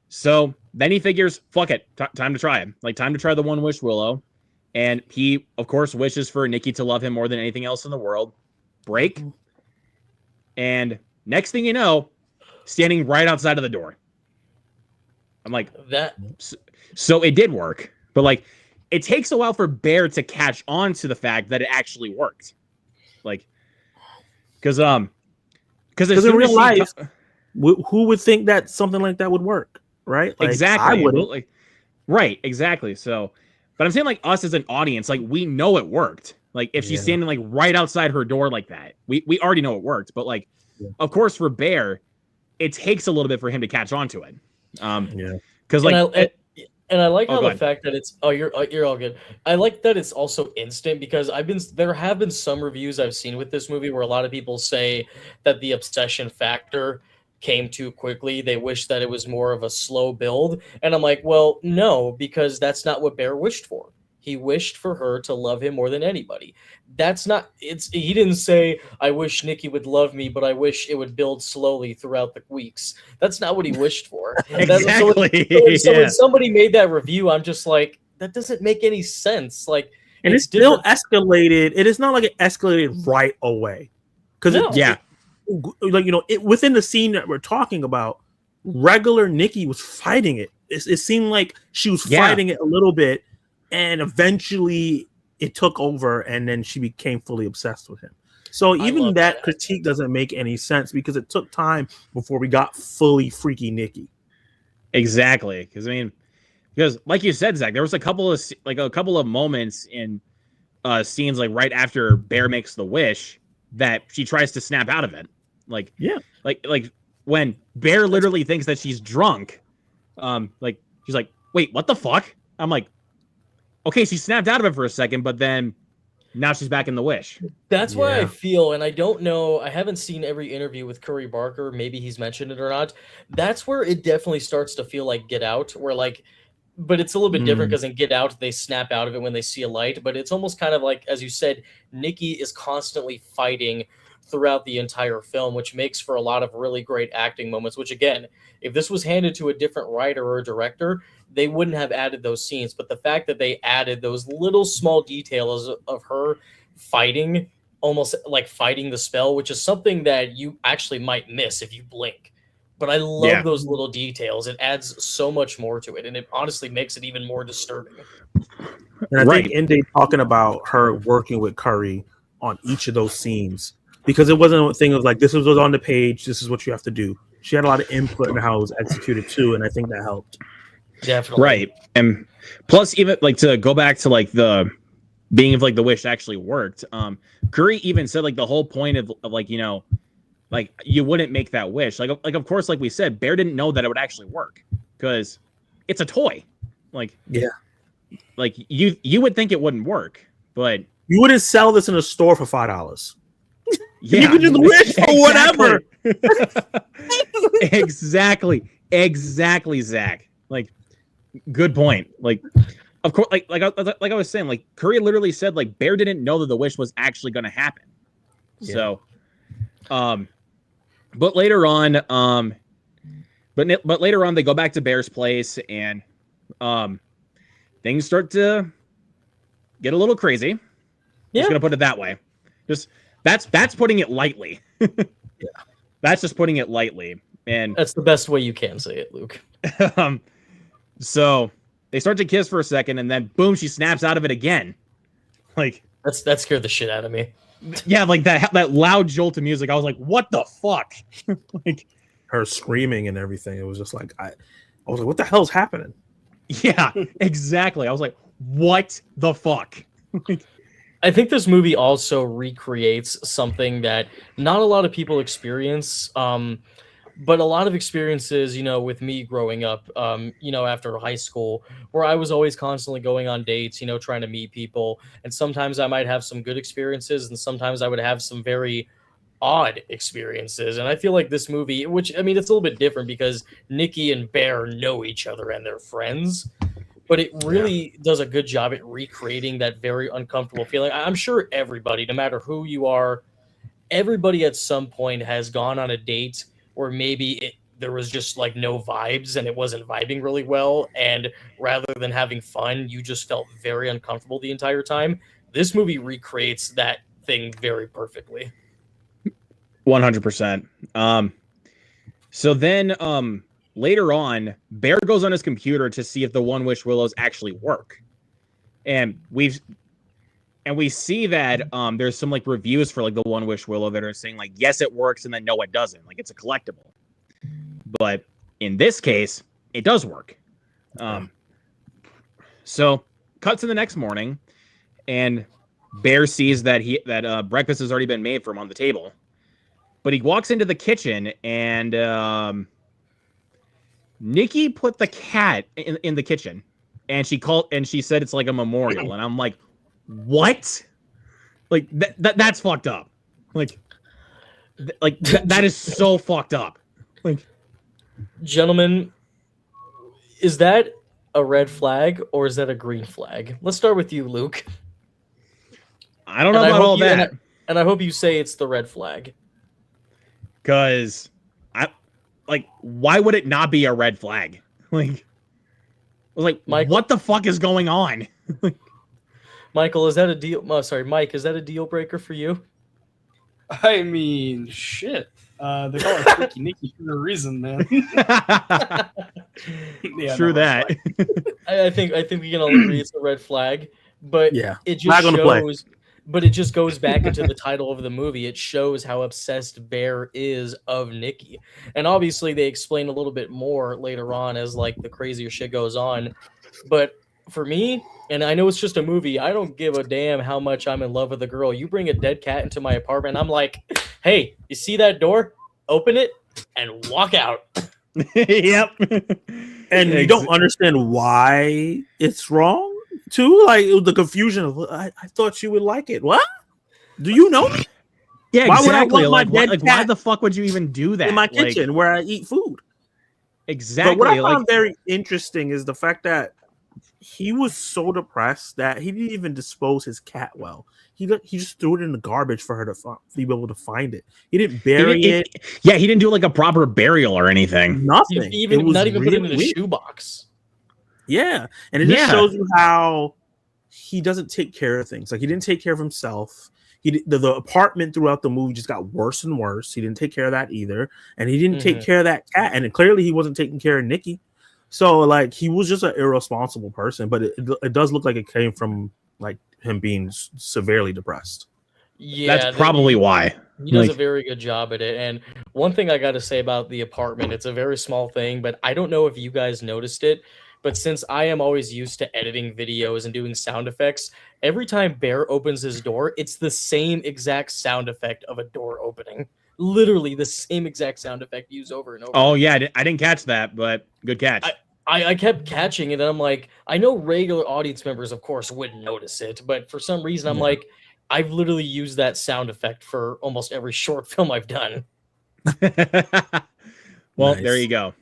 So then he figures, fuck it, time to try it. Like, time to try the One Wish Willow. And he, of course, wishes for Nikki to love him more than anything else in the world. Break. And next thing you know, standing right outside of the door. I'm like, That so it did work. But, like, it takes a while for Bear to catch on to the fact that it actually worked. Like, because in real life, who would think that something like that would work, right? Like, exactly. I wouldn't. Like, right, exactly. So, but I'm saying, like, us as an audience, like, we know it worked. Like, if she's standing, like, right outside her door like that, we already know it worked. But, like, of course, for Bear, it takes a little bit for him to catch on to it. Because, like... And I like how the ahead. fact that it's you're all good. I like that it's also instant because there have been some reviews I've seen with this movie where a lot of people say that the obsession factor came too quickly. They wish that it was more of a slow build. And I'm like, well, no, because that's not what Bear wished for. He wished for her to love him more than anybody. That's not he didn't say, I wish Nikki would love me, but I wish it would build slowly throughout the weeks. That's not what he wished for. Exactly. So when somebody made that review, I'm just like, that doesn't make any sense. Like, And it's still escalated. It is not like it escalated right away. Because within the scene that we're talking about, regular Nikki was fighting it. It seemed like she was fighting it a little bit, and eventually it took over, and then she became fully obsessed with him. So even that critique doesn't make any sense because it took time before we got fully freaky Nikki. Exactly, because like you said, Zach, there was a couple of moments in scenes like right after Bear makes the wish that she tries to snap out of it. Like when Bear literally thinks that she's drunk, like she's like, wait, what the fuck? I'm like, okay, she snapped out of it for a second, but then now she's back in the wish. That's why I feel, and I don't know, I haven't seen every interview with Curry Barker, maybe he's mentioned it or not. That's where it definitely starts to feel like Get Out, where like, but it's a little bit different because in Get Out, they snap out of it when they see a light, but it's almost kind of like, as you said, Nikki is constantly fighting throughout the entire film, which makes for a lot of really great acting moments, which again, if this was handed to a different writer or director, they wouldn't have added those scenes. But the fact that they added those little small details of her fighting, almost like fighting the spell, which is something that you actually might miss if you blink. But I love those little details. It adds so much more to it, and it honestly makes it even more disturbing. And I think Indy talking about her working with Curry on each of those scenes, because it wasn't a thing of like, this was on the page, this is what you have to do. She had a lot of input in how it was executed too, and I think that helped. Definitely. Right. And plus, even like to go back to like the being of like the wish actually worked. Curry even said like the whole point of like, like you wouldn't make that wish. Like of course, like we said, Bear didn't know that it would actually work because it's a toy. Like like you would think it wouldn't work, but you wouldn't sell this in a store for $5. Yeah, you could do the wish for whatever. Exactly, Zach. Like, good point. Like, of course, like I was saying, like Curry literally said, like Bear didn't know that the wish was actually going to happen. Yeah. So, but later on, but later on, they go back to Bear's place, and things start to get a little crazy. Yeah. Just gonna put it that way. Just that's putting it lightly. That's just putting it lightly, and that's the best way you can say it, Luke. So they start to kiss for a second, and then boom, she snaps out of it again. Like that scared the shit out of me. Yeah, like that loud jolt of music. I was like, "What the fuck?" Like her screaming and everything. It was just like I was like, "What the hell's happening?" Yeah, exactly. I was like, "What the fuck?" I think this movie also recreates something that not a lot of people experience, but a lot of experiences, with me growing up, after high school, where I was always constantly going on dates, trying to meet people. And sometimes I might have some good experiences, and sometimes I would have some very odd experiences. And I feel like this movie, which, it's a little bit different because Nikki and Bear know each other and they're friends. But it really does a good job at recreating that very uncomfortable feeling. I'm sure everybody, no matter who you are, everybody at some point has gone on a date where maybe there was just like no vibes and it wasn't vibing really well. And rather than having fun, you just felt very uncomfortable the entire time. This movie recreates that thing very perfectly. 100%. So then later on, Bear goes on his computer to see if the One Wish Willows actually work. And we see that there's some like reviews for like the One Wish Willow that are saying like, yes, it works, and then no, it doesn't. Like it's a collectible. But in this case, it does work. So cut to the next morning, and Bear sees that breakfast has already been made for him on the table. But he walks into the kitchen, and Nikki put the cat in the kitchen, and she said it's like a memorial, and I'm like, what? Like that's fucked up. Like that is so fucked up. Like, gentlemen, is that a red flag or is that a green flag? Let's start with you, Luke. I don't know about all that. And I hope you say it's the red flag. Because why would it not be a red flag? Michael, what the fuck is going on? Michael, is that a deal? Oh, sorry, Mike, is that a deal breaker for you? I mean, shit. They call her Freaky Nikki for a reason, man. Yeah, True that. I think we can all agree it's a red flag, but Yeah, it just gonna play. shows. But it just goes back into the title of the movie. It shows how obsessed Bear is of Nikki, and obviously they explain a little bit more later on as like the crazier shit goes on. But for me, and I know it's just a movie, I don't give a damn how much I'm in love with a girl. You bring a dead cat into my apartment, I'm like, hey, you see that door? Open it and walk out. Yep. And you don't understand why it's wrong, too. Like it was the confusion of I thought you would like it. What? Do you know me? Yeah, Why would I exactly. want my dead why cat the fuck would you even do that in my kitchen where I eat food? Exactly. But what I found very interesting is the fact that he was so depressed that he didn't even dispose his cat well. He just threw it in the garbage for her to be able to find it. He didn't bury it. Yeah, he didn't do like a proper burial or anything. Nothing. Even It was not even put it in a weird. shoebox. Yeah, and it just shows you how he doesn't take care of things. Like he didn't take care of himself. The apartment throughout the movie just got worse and worse. He didn't take care of that either, and he didn't take care of that cat. And clearly, he wasn't taking care of Nikki. So like he was just an irresponsible person. But it does look like it came from like him being severely depressed. Yeah, that's probably why. He does a very good job at it. And one thing I got to say about the apartment, it's a very small thing, but I don't know if you guys noticed it. But since I am always used to editing videos and doing sound effects, every time Bear opens his door, it's the same exact sound effect of a door opening. Literally the same exact sound effect used over and over. Oh, yeah. I didn't catch that, but good catch. I kept catching it, and I'm like, I know regular audience members, of course, wouldn't notice it, but for some reason, I'm like, I've literally used that sound effect for almost every short film I've done. Well, Nice. There you go.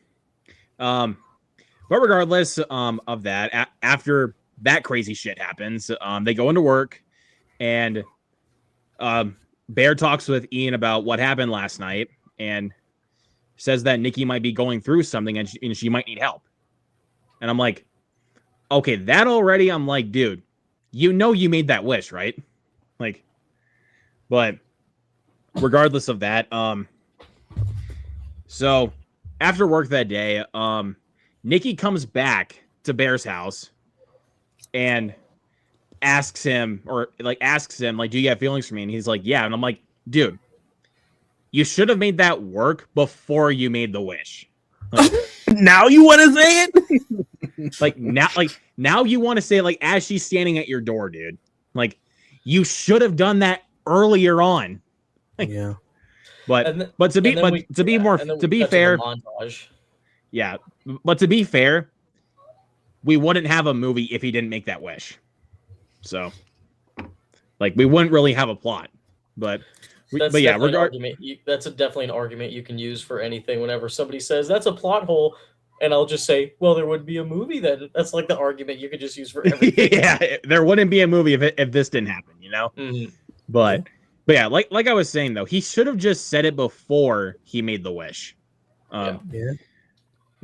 But regardless of that, after that crazy shit happens, they go into work, and Bear talks with Ian about what happened last night, and says that Nikki might be going through something, and she might need help. And I'm like, okay, that already, I'm like, dude, you know you made that wish, right? Like, but regardless of that, so after work that day, Nikki comes back to Bear's house and asks him, like, do you have feelings for me? And he's like, yeah. And I'm like, dude, you should have made that work before you made the wish. Like, Now you want to say it? now you want to say it, like, as she's standing at your door, dude. Like, you should have done that earlier on. Like, Yeah. But to be fair, yeah. But to be fair, we wouldn't have a movie if he didn't make that wish. So, like, we wouldn't really have a plot. But yeah, that's definitely an argument you can use for anything. Whenever somebody says that's a plot hole, and I'll just say, well, there would be a movie then. That's like the argument you could just use for everything. Yeah, there wouldn't be a movie if this didn't happen, you know. Mm-hmm. But yeah, like I was saying though, he should have just said it before he made the wish. Yeah.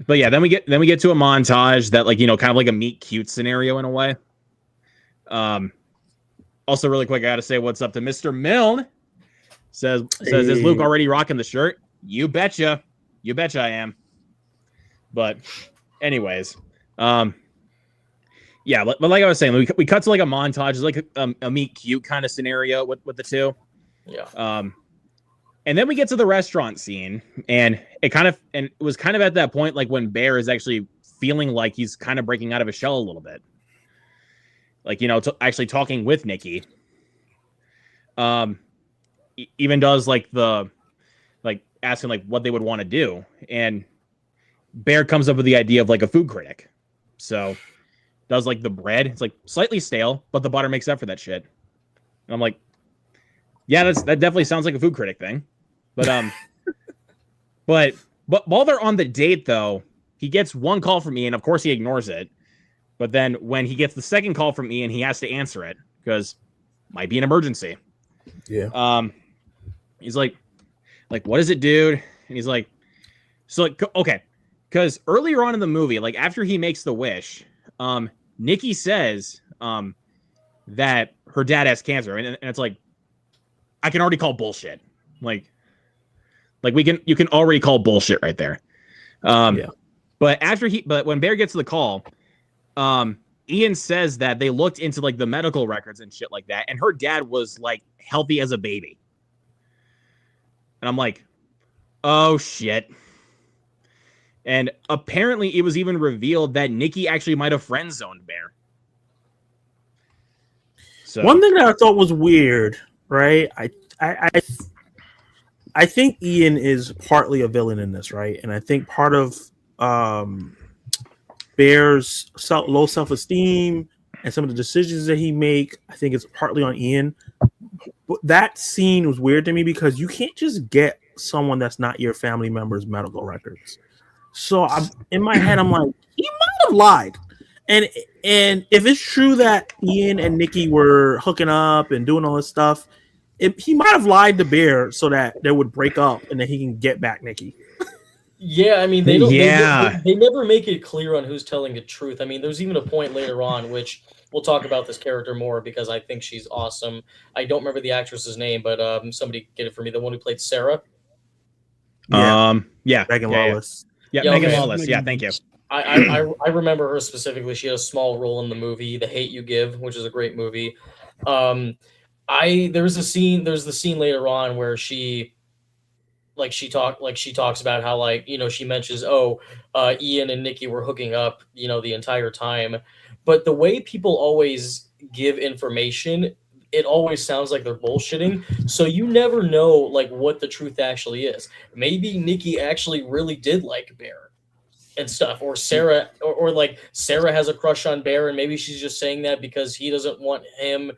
But yeah, then we get to a montage that, like, you know, kind of like a meet cute scenario in a way. Also, really quick, I gotta say what's up to Mr. Milne. Says is Luke already rocking the shirt? You betcha I am. But anyways, yeah, but like I was saying, we cut to like a montage, it's like a meet cute kind of scenario with the two. Yeah. And then we get to the restaurant scene, and it was kind of at that point, like when Bear is actually feeling like he's kind of breaking out of his shell a little bit, like, you know, actually talking with Nikki. Even does like asking like what they would want to do, and Bear comes up with the idea of like a food critic. So does like the bread, it's like slightly stale, but the butter makes up for that shit. And I'm like, yeah, that definitely sounds like a food critic thing. But but while they're on the date though, he gets one call from Ian. Of course he ignores it. But then when he gets the second call from Ian, he has to answer it because might be an emergency. Yeah. He's like, what is it, dude? And he's like, so like, okay. Because earlier on in the movie, like after he makes the wish, Nikki says that her dad has cancer. And it's like, I can already call bullshit. Like you can already call bullshit right there. Yeah. But when Bear gets to the call, Ian says that they looked into like the medical records and shit like that, and her dad was like healthy as a baby. And I'm like, oh shit. And apparently it was even revealed that Nikki actually might have friend zoned Bear. So one thing that I thought was weird, right? I think Ian is partly a villain in this, right? And I think part of Bear's low self-esteem and some of the decisions that he make, I think it's partly on Ian. But that scene was weird to me because you can't just get someone that's not your family member's medical records. So in my head, I'm like, he might have lied. And if it's true that Ian and Nikki were hooking up and doing all this stuff, he might have lied to Bear so that they would break up and then he can get back Nikki. Yeah, I mean, they don't. Yeah. They never make it clear on who's telling the truth. I mean, there's even a point later on, which we'll talk about this character more because I think she's awesome. I don't remember the actress's name, but somebody get it for me. The one who played Sarah. Yeah. Megan Lawless. Yeah, Yeah, Megan okay. Lawless. Yeah, thank you. I remember her specifically. She had a small role in the movie The Hate You Give, which is a great movie. There's the scene later on where she talks about how, like, you know, she mentions, Ian and Nikki were hooking up, you know, the entire time. But the way people always give information, it always sounds like they're bullshitting. So you never know like what the truth actually is. Maybe Nikki actually really did like Bear and stuff, or Sarah, or like Sarah has a crush on Bear, and maybe she's just saying that because she doesn't want him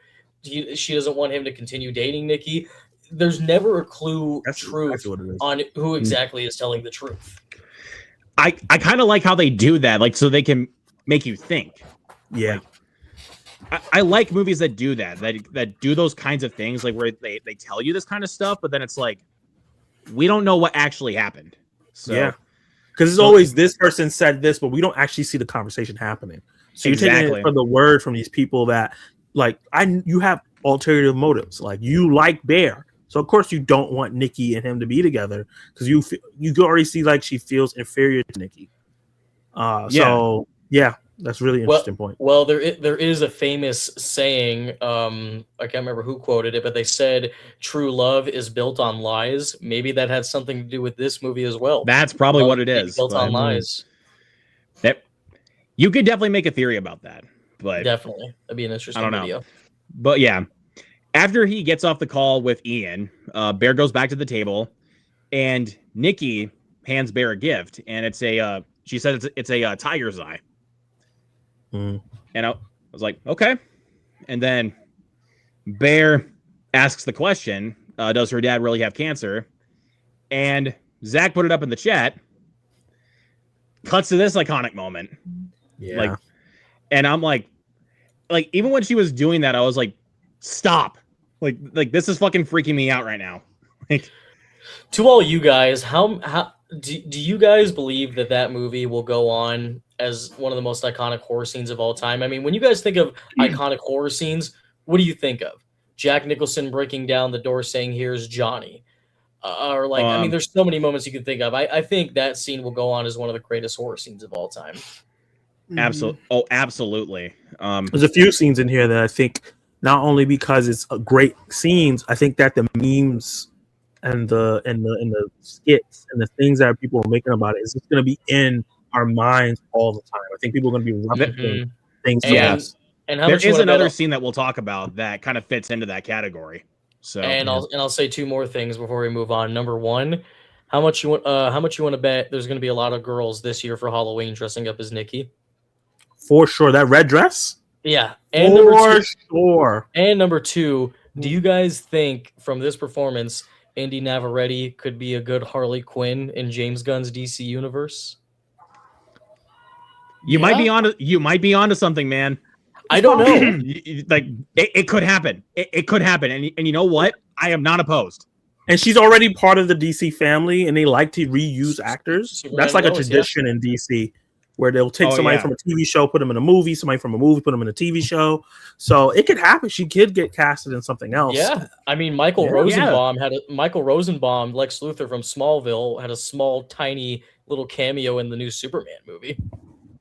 to continue dating Nikki. There's never a clue truth on who exactly is telling the truth. I kind of like how they do that, like, so they can make you think. Yeah. I like movies that do that do those kinds of things, like where they tell you this kind of stuff, but then it's like, we don't know what actually happened. So, yeah. Because it's always this person said this, but we don't actually see the conversation happening. So you're taking it for the word from these people that, like, you have alternative motives. Like, you like Bear. So of course you don't want Nikki and him to be together because you already see like she feels inferior to Nikki. So yeah, that's a really interesting point. Well, there is a famous saying. I can't remember who quoted it, but they said true love is built on lies. Maybe that had something to do with this movie as well. That's probably what it is. Built on lies. That you could definitely make a theory about that. But definitely, that'd be an interesting video. But yeah. After he gets off the call with Ian, Bear goes back to the table, and Nikki hands Bear a gift, and it's she said it's a tiger's eye. And I was like, okay. And then Bear asks the question, does her dad really have cancer? And Zach put it up in the chat. Cuts to this iconic moment. Yeah. And I'm like even when she was doing that, I was like, stop. Like this is fucking freaking me out right now. Like, to all you guys, how do you guys believe that that movie will go on as one of the most iconic horror scenes of all time? I mean, when you guys think of iconic horror scenes, what do you think of? Jack Nicholson breaking down the door saying, "Here's Johnny." Or like, I mean, there's so many moments you can think of. I think that scene will go on as one of the greatest horror scenes of all time. Absolutely. Oh, absolutely. There's a few scenes in here that I think not only because it's a great scenes, I think that the memes and the skits and the things that people are making about it is just going to be in our minds all the time. I think people are going to be referencing things. Yes. And how There much is another scene that we'll talk about that kind of fits into that category. So I'll say two more things before we move on. Number one, how much you want to bet there's going to be a lot of girls this year for Halloween dressing up as Nikki? For sure, that red dress. Yeah, and number two, do you guys think from this performance, Indy Navarrete could be a good Harley Quinn in James Gunn's DC universe? You might be onto something, man. I don't know. Like it could happen. It could happen. And you know what? I am not opposed. And she's already part of the DC family, and they like to reuse actors. That's like a tradition in DC, where they'll take somebody from a TV show, put them in a movie, somebody from a movie, put them in a TV show. So it could happen. She could get casted in something else. Yeah, I mean, Michael Rosenbaum, Lex Luthor from Smallville, had a small, tiny little cameo in the new Superman movie.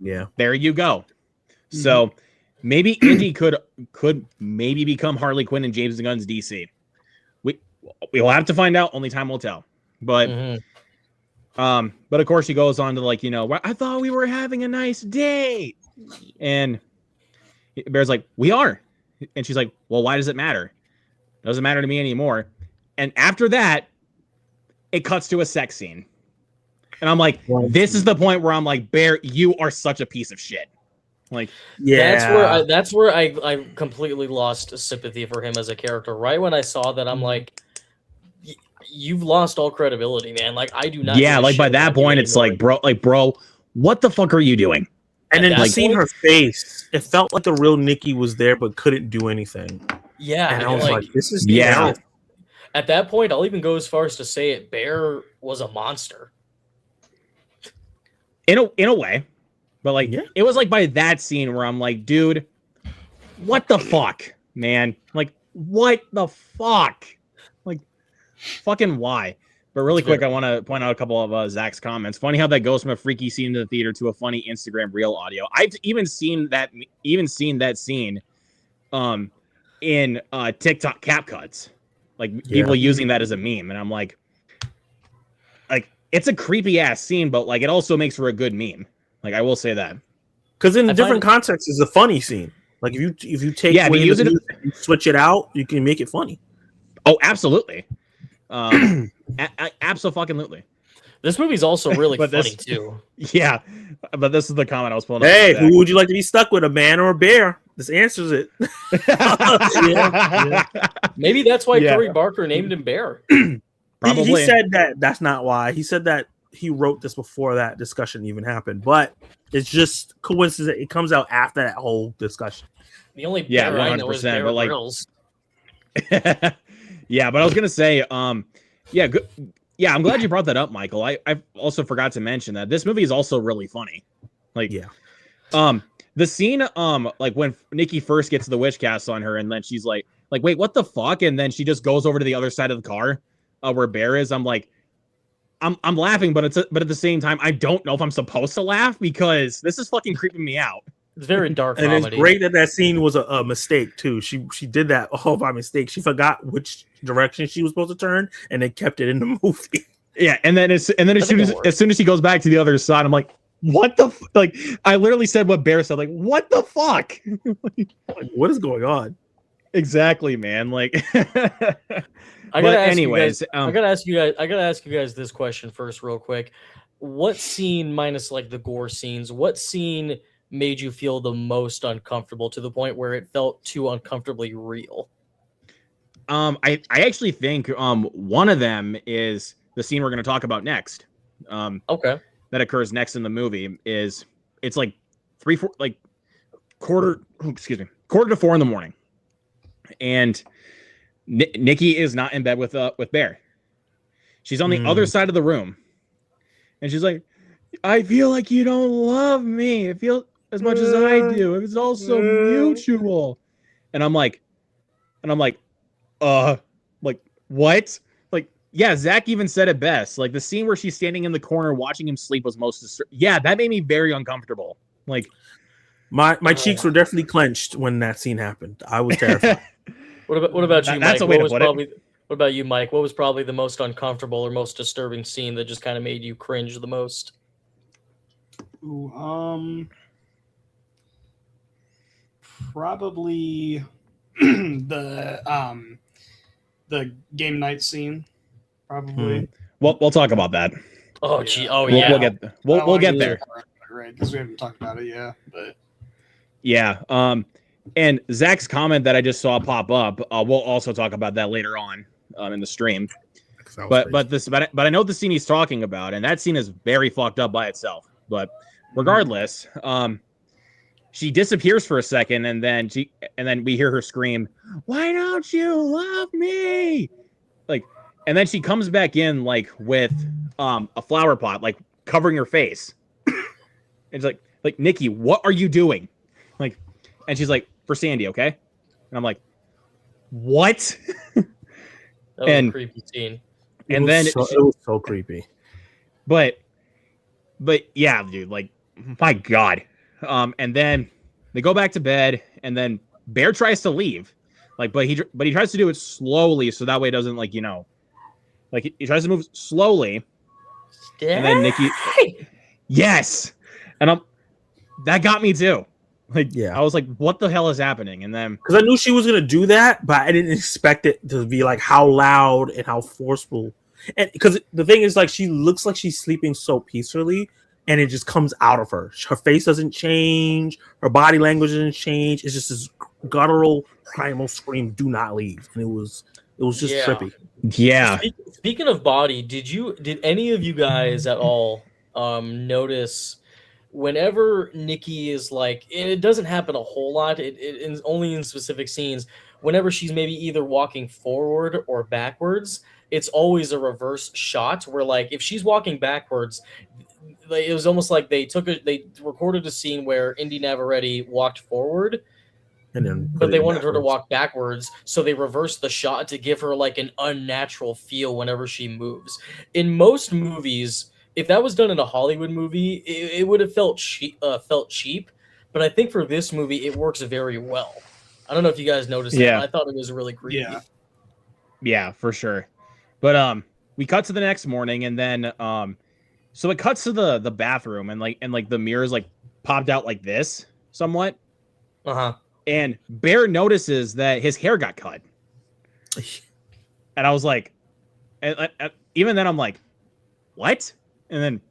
Yeah, there you go. So maybe Indy could maybe become Harley Quinn in James Gunn's DC. We'll have to find out. Only time will tell. But but of course she goes on to like, I thought we were having a nice date, and Bear's like, we are, and she's like, well, why does it matter? It doesn't matter to me anymore. And after that, it cuts to a sex scene, and I'm like, this is the point where I'm like, Bear, you are such a piece of shit. Like, yeah, that's where I completely lost sympathy for him as a character. Right when I saw that, I'm like, you've lost all credibility, man. Like, I do not. Yeah, like by that point, it's like, bro, what the fuck are you doing? And then seeing her face, it felt like the real Nikki was there but couldn't do anything. Yeah, and I was like, this is At that point, I'll even go as far as to say it. Bear was a monster. In a way. But like, it was like by that scene where I'm like, dude, what the fuck, man? Like, what the fuck? Like, fucking why? But really quick, I want to point out a couple of Zach's comments. Funny how that goes from a freaky scene in the theater to a funny Instagram reel audio. I've even seen that scene, in TikTok cap cuts, like people using that as a meme, and I'm like, it's a creepy ass scene, but like it also makes for a good meme. Like, I will say that. Because in different contexts, it's a funny scene. Like, if you take you switch it out, you can make it funny. Oh, absolutely. Absolutely. This movie's also really funny, too. Yeah, but this is the comment I was pulling up. Hey, who would you like to be stuck with, a man or a bear? This answers it. Maybe that's why Curry Barker named him Bear. Probably. He said that's not why. He said that he wrote this before that discussion even happened, but it's just coincidence. It comes out after that whole discussion. The only Bear I know is Bear Grylls. Yeah, but I was gonna say, I'm glad you brought that up, Michael. I also forgot to mention that this movie is also really funny. Like, the scene, like when Nikki first gets the witch cast on her, and then she's like, wait, what the fuck? And then she just goes over to the other side of the car, where Bear is. I'm like, I'm laughing, but at the same time, I don't know if I'm supposed to laugh because this is fucking creeping me out. It's very dark and comedy. It's great that scene was a mistake too. She did that all by mistake. She forgot which direction she was supposed to turn, and they kept it in the movie. Yeah, and then as soon as she goes back to the other side, I'm like, what the like? I literally said what Bear said. Like, what the fuck? Like, what is going on? Exactly, man. Like, I gotta ask you guys this question first, real quick. What scene, minus like the gore scenes, what scene made you feel the most uncomfortable to the point where it felt too uncomfortably real? I actually think one of them is the scene we're going to talk about next. Okay. That occurs next in the movie it's like quarter to 4 in the morning, and Nikki is not in bed with Bear. She's on the other side of the room, And she's like, I feel like you don't love me. It feels as much as I do. It's also mutual. And I'm like, like, what? Like, yeah, Zach even said it best. Like, the scene where she's standing in the corner watching him sleep was yeah, that made me very uncomfortable. Like, my cheeks were definitely clenched when that scene happened. I was terrified. What about you, Mike? That's a way to put it. What about you, Mike? What was probably the most uncomfortable or most disturbing scene that just kind of made you cringe the most? Ooh, probably the game night scene. Probably. We'll talk about that. Oh, gee. Oh, We'll, yeah. we'll get there. Right, because we haven't talked about it yet. But yeah. And Zach's comment that I just saw pop up, we'll also talk about that later on in the stream. But I know the scene he's talking about, and that scene is very fucked up by itself. But regardless, she disappears for a second, and then we hear her scream, "Why don't you love me?" Like, and then she comes back in like with a flower pot, like covering her face. It's like Nikki, what are you doing? Like, and she's like, for Sandy, okay? And I'm like, what? That was a creepy scene. And then it was so creepy. But yeah, dude, like, my God. And then they go back to bed, and then Bear tries to leave, like, but he tries to do it slowly, so that way it doesn't, like, like he tries to move slowly. And then Nikki, yes, and that got me too. Like, yeah, I was like, what the hell is happening? And then because I knew she was gonna do that, but I didn't expect it to be like how loud and how forceful. And because the thing is, like, she looks like she's sleeping so peacefully, and it just comes out of her. Her face doesn't change, her body language doesn't change. It's just this guttural, primal scream, "Do not leave!" And it was just trippy. Yeah. Speaking of body, did any of you guys at all notice whenever Nikki is like, and it doesn't happen a whole lot, it only in specific scenes, whenever she's maybe either walking forward or backwards, it's always a reverse shot where, like, if she's walking backwards, it was almost like they recorded a scene where Indy Navarrete walked forward, but they wanted her to walk backwards, so they reversed the shot to give her like an unnatural feel whenever she moves. In most movies, if that was done in a Hollywood movie, it would have felt cheap. But I think for this movie, it works very well. I don't know if you guys noticed that. I thought it was really creepy. Yeah, for sure. But we cut to the next morning, and then so it cuts to the bathroom, and the mirrors like popped out like this somewhat. And Bear notices that his hair got cut, and I was like, and even then I'm like, what? And then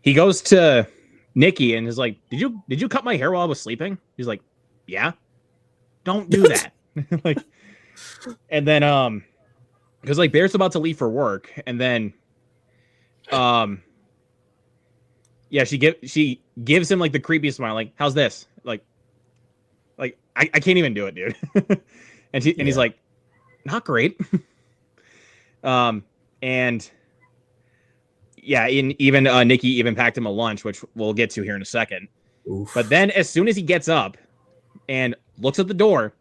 he goes to Nikki and is like, did you cut my hair while I was sleeping? He's like, yeah. Don't do that. Like, and then because like Bear's about to leave for work, and then yeah, she gives him like the creepy smile, like, how's this? Like I can't even do it, dude. and he's like, not great. And yeah, even Nikki even packed him a lunch, which we'll get to here in a second. Oof. But then as soon as he gets up and looks at the door,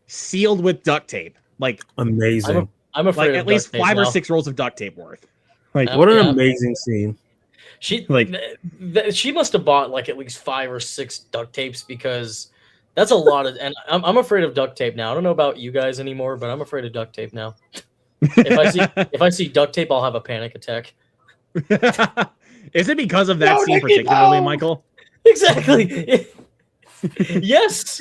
sealed with duct tape, like amazing. I'm afraid like at least 5 or 6 rolls of duct tape worth. Like, what an amazing scene. She must have bought like at least 5 or 6 duct tapes, because that's a lot of. And I'm afraid of duct tape now. I don't know about you guys anymore, but I'm afraid of duct tape now. If I see duct tape, I'll have a panic attack. Is it because of that scene particularly, Michael? Exactly. Yes.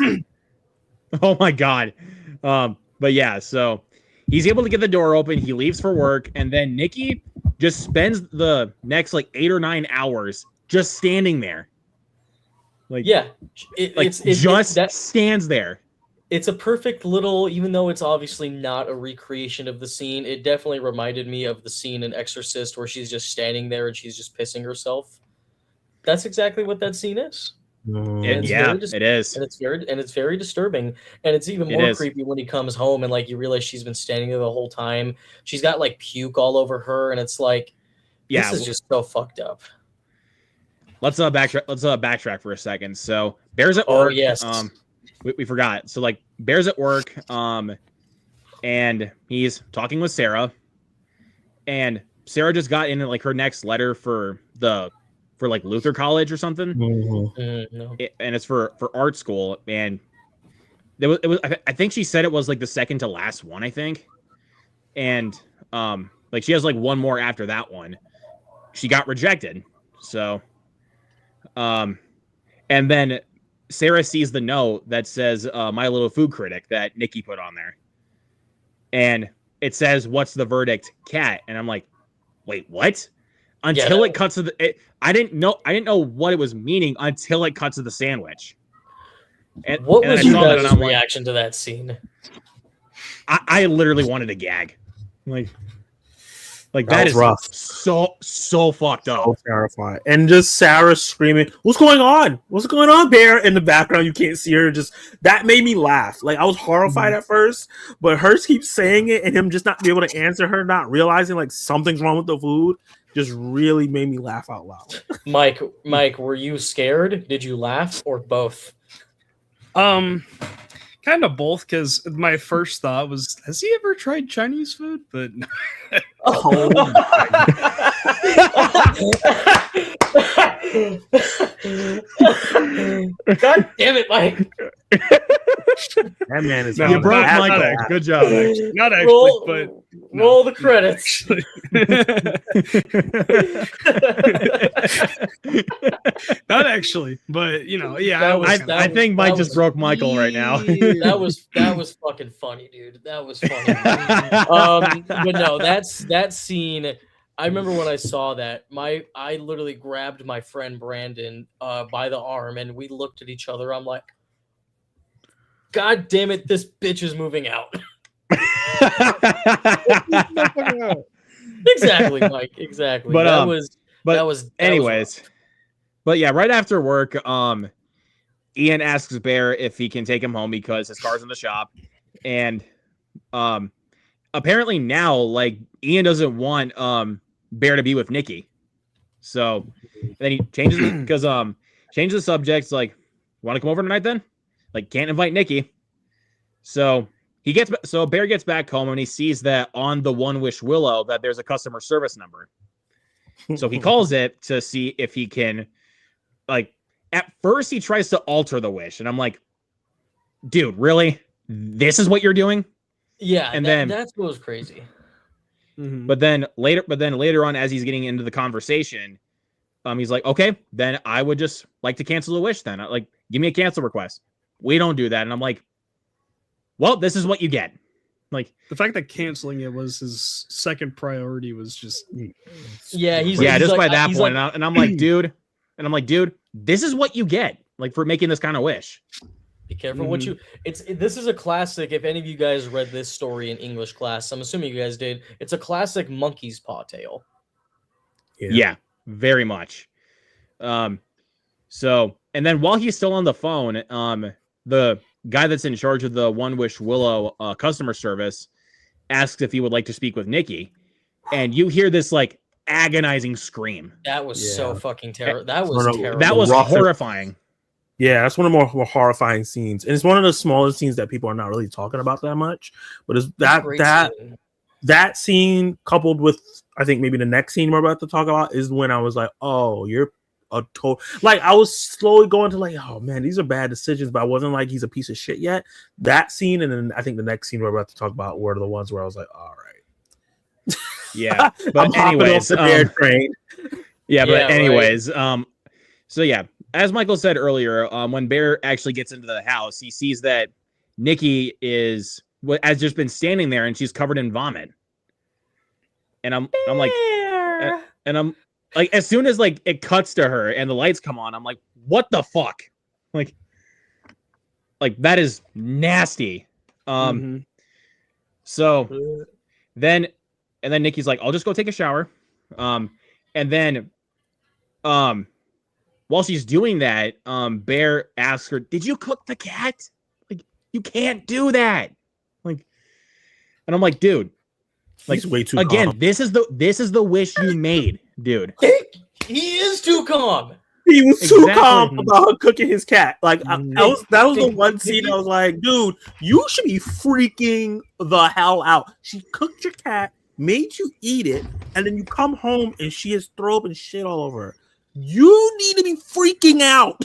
Oh my God. But yeah, so he's able to get the door open. He leaves for work, and then Nikki just spends the next like 8 or 9 hours just standing there. Like, yeah, it stands there. It's a perfect little, even though it's obviously not a recreation of the scene, it definitely reminded me of the scene in Exorcist where she's just standing there and she's just pissing herself. That's exactly what that scene is. It is. And it's very disturbing. And it's even more creepy when he comes home and like you realize she's been standing there the whole time. She's got like puke all over her, and it's like yeah, This is just so fucked up. let's backtrack for a second. So Bear's at Oh, work. yes. We forgot. So like Bear's at work. And he's talking with Sarah, and Sarah just got in like her next letter for like Luther College or something. No. And it's for art school, and it was I think she said it was like the second to last one, I think. And like she has like one more after that one. She got rejected. So and then Sarah sees the note that says My Little Food Critic that Nikki put on there. And it says, "What's the verdict, cat?" And I'm like, "Wait, what?" Until it cuts to the. I didn't know what it was meaning until it cuts to the sandwich. What was your guys' like, reaction to that scene? I literally wanted to gag. Like that is rough. So fucked up. So terrifying. And just Sarah screaming, "What's going on? What's going on, Bear?" In the background, you can't see her. Just that made me laugh. Like I was horrified at first, but her keeps saying it and him just not be able to answer her, not realizing like something's wrong with the food, just really made me laugh out loud. Mike, were you scared? Did you laugh or both? Kind of both, because my first thought was, has he ever tried Chinese food? But Oh God damn it, Mike. that man is. You broke not Michael. actually. Good job. not actually, but Roll the credits. not actually, but you know, yeah. That was- I was I think Mike just broke Michael right now. that was fucking funny, dude. That was funny. But no, that scene. I remember when I saw that. I literally grabbed my friend Brandon by the arm, and we looked at each other. I'm like, God damn it, this bitch is moving out. Exactly, Mike. Exactly. But, that was anyways. But yeah, right after work, Ian asks Bear if he can take him home because his car's in the shop. And apparently now, like, Ian doesn't want Bear to be with Nikki. So then he changes because changes the subject. Like, want to come over tonight then? Like, can't invite Nikki. So Bear gets back home and he sees that on the One Wish Willow that there's a customer service number. So he calls it to see if he can, like, at first he tries to alter the wish. And I'm like, dude, really? This is what you're doing? Yeah, And then that goes crazy. But then later on, as he's getting into the conversation, he's like, okay, then I would just like to cancel the wish then. Like, give me a cancel request. We don't do that. And I'm like, well, this is what you get. Like, the fact that canceling it was his second priority was just just by that point. And I'm like, dude, this is what you get, like, for making this kind of wish. Be careful what you. This is a classic. If any of you guys read this story in English class, I'm assuming you guys did. It's a classic monkey's paw tale. Yeah, very much. So, and then while he's still on the phone, the guy that's in charge of the One Wish Willow customer service asks if he would like to speak with Nikki, and you hear this like agonizing scream. That was so fucking terrible. That was terrible. That was horrifying. Yeah, that's one of the more horrifying scenes, and it's one of the smallest scenes that people are not really talking about that much. But it's that scene coupled with, I think maybe the next scene we're about to talk about is when I was like, oh, you're a total, like, I was slowly going to like, oh man, these are bad decisions, but I wasn't like he's a piece of shit yet. That scene, and then I think the next scene we're about to talk about were the ones where I was like, all right. Yeah, but anyways, anyways, so yeah, as Michael said earlier, when Bear actually gets into the house, he sees that Nikki has just been standing there and she's covered in vomit. And I'm like, as soon as like it cuts to her and the lights come on, I'm like, what the fuck? Like that is nasty. So then Nikki's like, I'll just go take a shower. And then while she's doing that, Bear asks her, did you cook the cat? Like, you can't do that. Like, and I'm like, dude, like, he's way too again, calm. this is the wish you made. dude. He is too calm. He was too Exactly. calm about her cooking his cat. Like that was the Nick- one scene Nick- I was like, dude, you should be freaking the hell out. She cooked your cat, made you eat it, and then you come home and she has throw up and shit all over her. You need to be freaking out.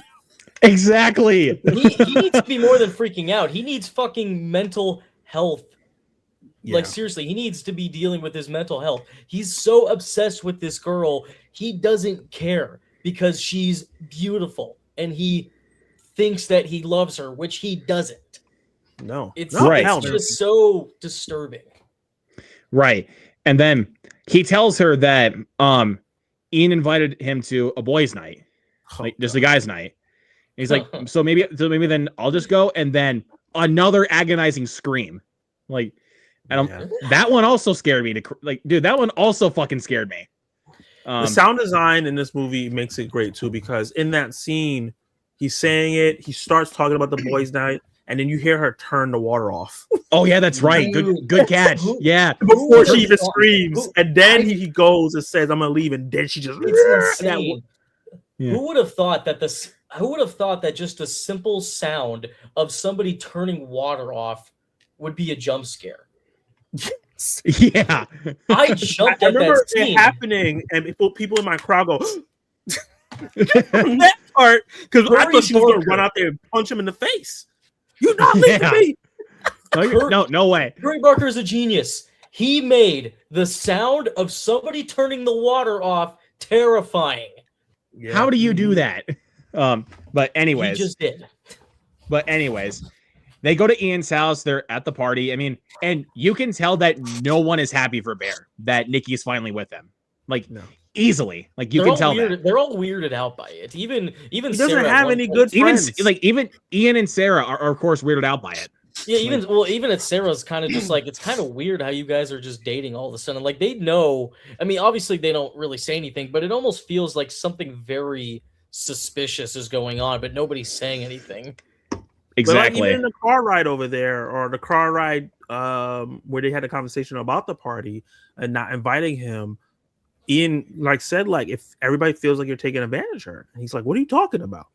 Exactly. he needs to be more than freaking out. He needs fucking mental health. Like seriously, he needs to be dealing with his mental health. He's so obsessed with this girl, he doesn't care because she's beautiful and he thinks that he loves her, which he doesn't. No, It's, no, Right. hell it's no. just so disturbing. Right. And then he tells her that Ian invited him to a boys' night, like just a guys' night. And he's like, so maybe then I'll just go. And then another agonizing scream, like, and that one also scared me. Dude, that one also fucking scared me. The sound design in this movie makes it great too, because in that scene, he's saying it. He starts talking about the boys' night, and then you hear her turn the water off Oh yeah, that's right. Good catch. Yeah. before she even Who- screams. And then he goes and says, "I'm gonna leave," and then she just. It's that insane. Yeah. Who would have thought that who would have thought that just a simple sound of somebody turning water off would be a jump scare? Yeah. I jumped I at remember that scene. it happening, and people in my crowd go that part because I Cory thought she was going to Barker. run out there and punch him in the face. You're not leaving Yeah. me. No way. Cory Barker is a genius. He made the sound of somebody turning the water off terrifying. How do you do that? But He anyways, just did. they go to Ian's house. They're at the party. I mean, and you can tell that no one is happy for Bear, that Nikki's finally with him. Like, No. easily. Like, you They're can all tell weird, that. They're all weirded out by it. Even He doesn't Sarah at have one any point- good friends. Even Ian and Sarah are of course weirded out by it. Yeah, even at Sarah's kind of just like, it's kind of weird how you guys are just dating all of a sudden. Like, they know. I mean, obviously they don't really say anything, but it almost feels like something very suspicious is going on, but nobody's saying anything. But like Exactly. even in the car ride over there, or the car ride where they had a conversation about the party and not inviting him, Ian said if everybody feels like you're taking advantage of her, and he's like, "What are you talking about?"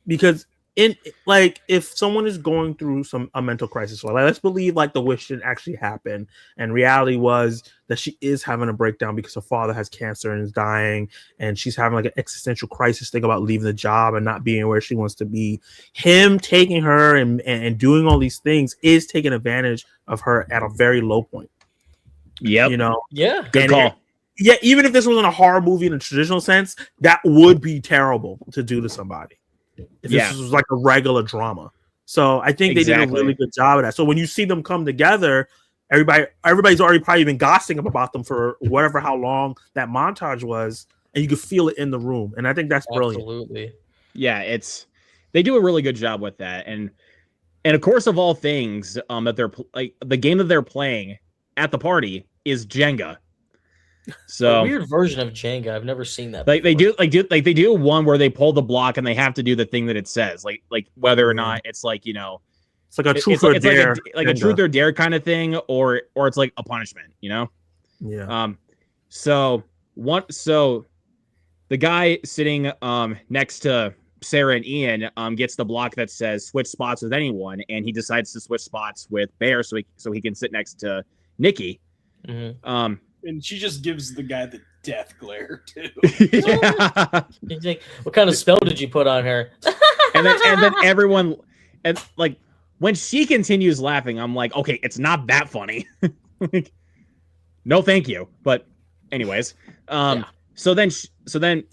Because if someone is going through a mental crisis, let's believe the wish didn't actually happen, and reality was that she is having a breakdown because her father has cancer and is dying, and she's having an existential crisis thing about leaving the job and not being where she wants to be. Him taking her and doing all these things is taking advantage of her at a very low point. Yep. Yeah. Good call. Yeah, even if this wasn't a horror movie in a traditional sense, that would be terrible to do to somebody. If this was like a regular drama. So I think they did a really good job of that. So when you see them come together, everybody's already probably been gossiping about them for how long that montage was, and you could feel it in the room. And I think that's brilliant. Absolutely. Yeah, they do a really good job with that. And of course, of all things, that they're the game that they're playing at the party is Jenga. So A weird version of Jenga. I've never seen that. they before. do one where they pull the block and they have to do the thing that it says, like whether or not it's It's like a truth it's or like dare, a truth or dare kind of thing, or it's like a punishment, Yeah. So the guy sitting next to Sarah and Ian gets the block that says switch spots with anyone, and he decides to switch spots with Bear so he can sit next to Nikki. Mhm. And she just gives the guy the death glare too. Yeah. He's like, what kind of spell did you put on her? and then everyone, and when she continues laughing, I'm like, okay, it's not that funny. No, thank you. But anyways, Yeah. so then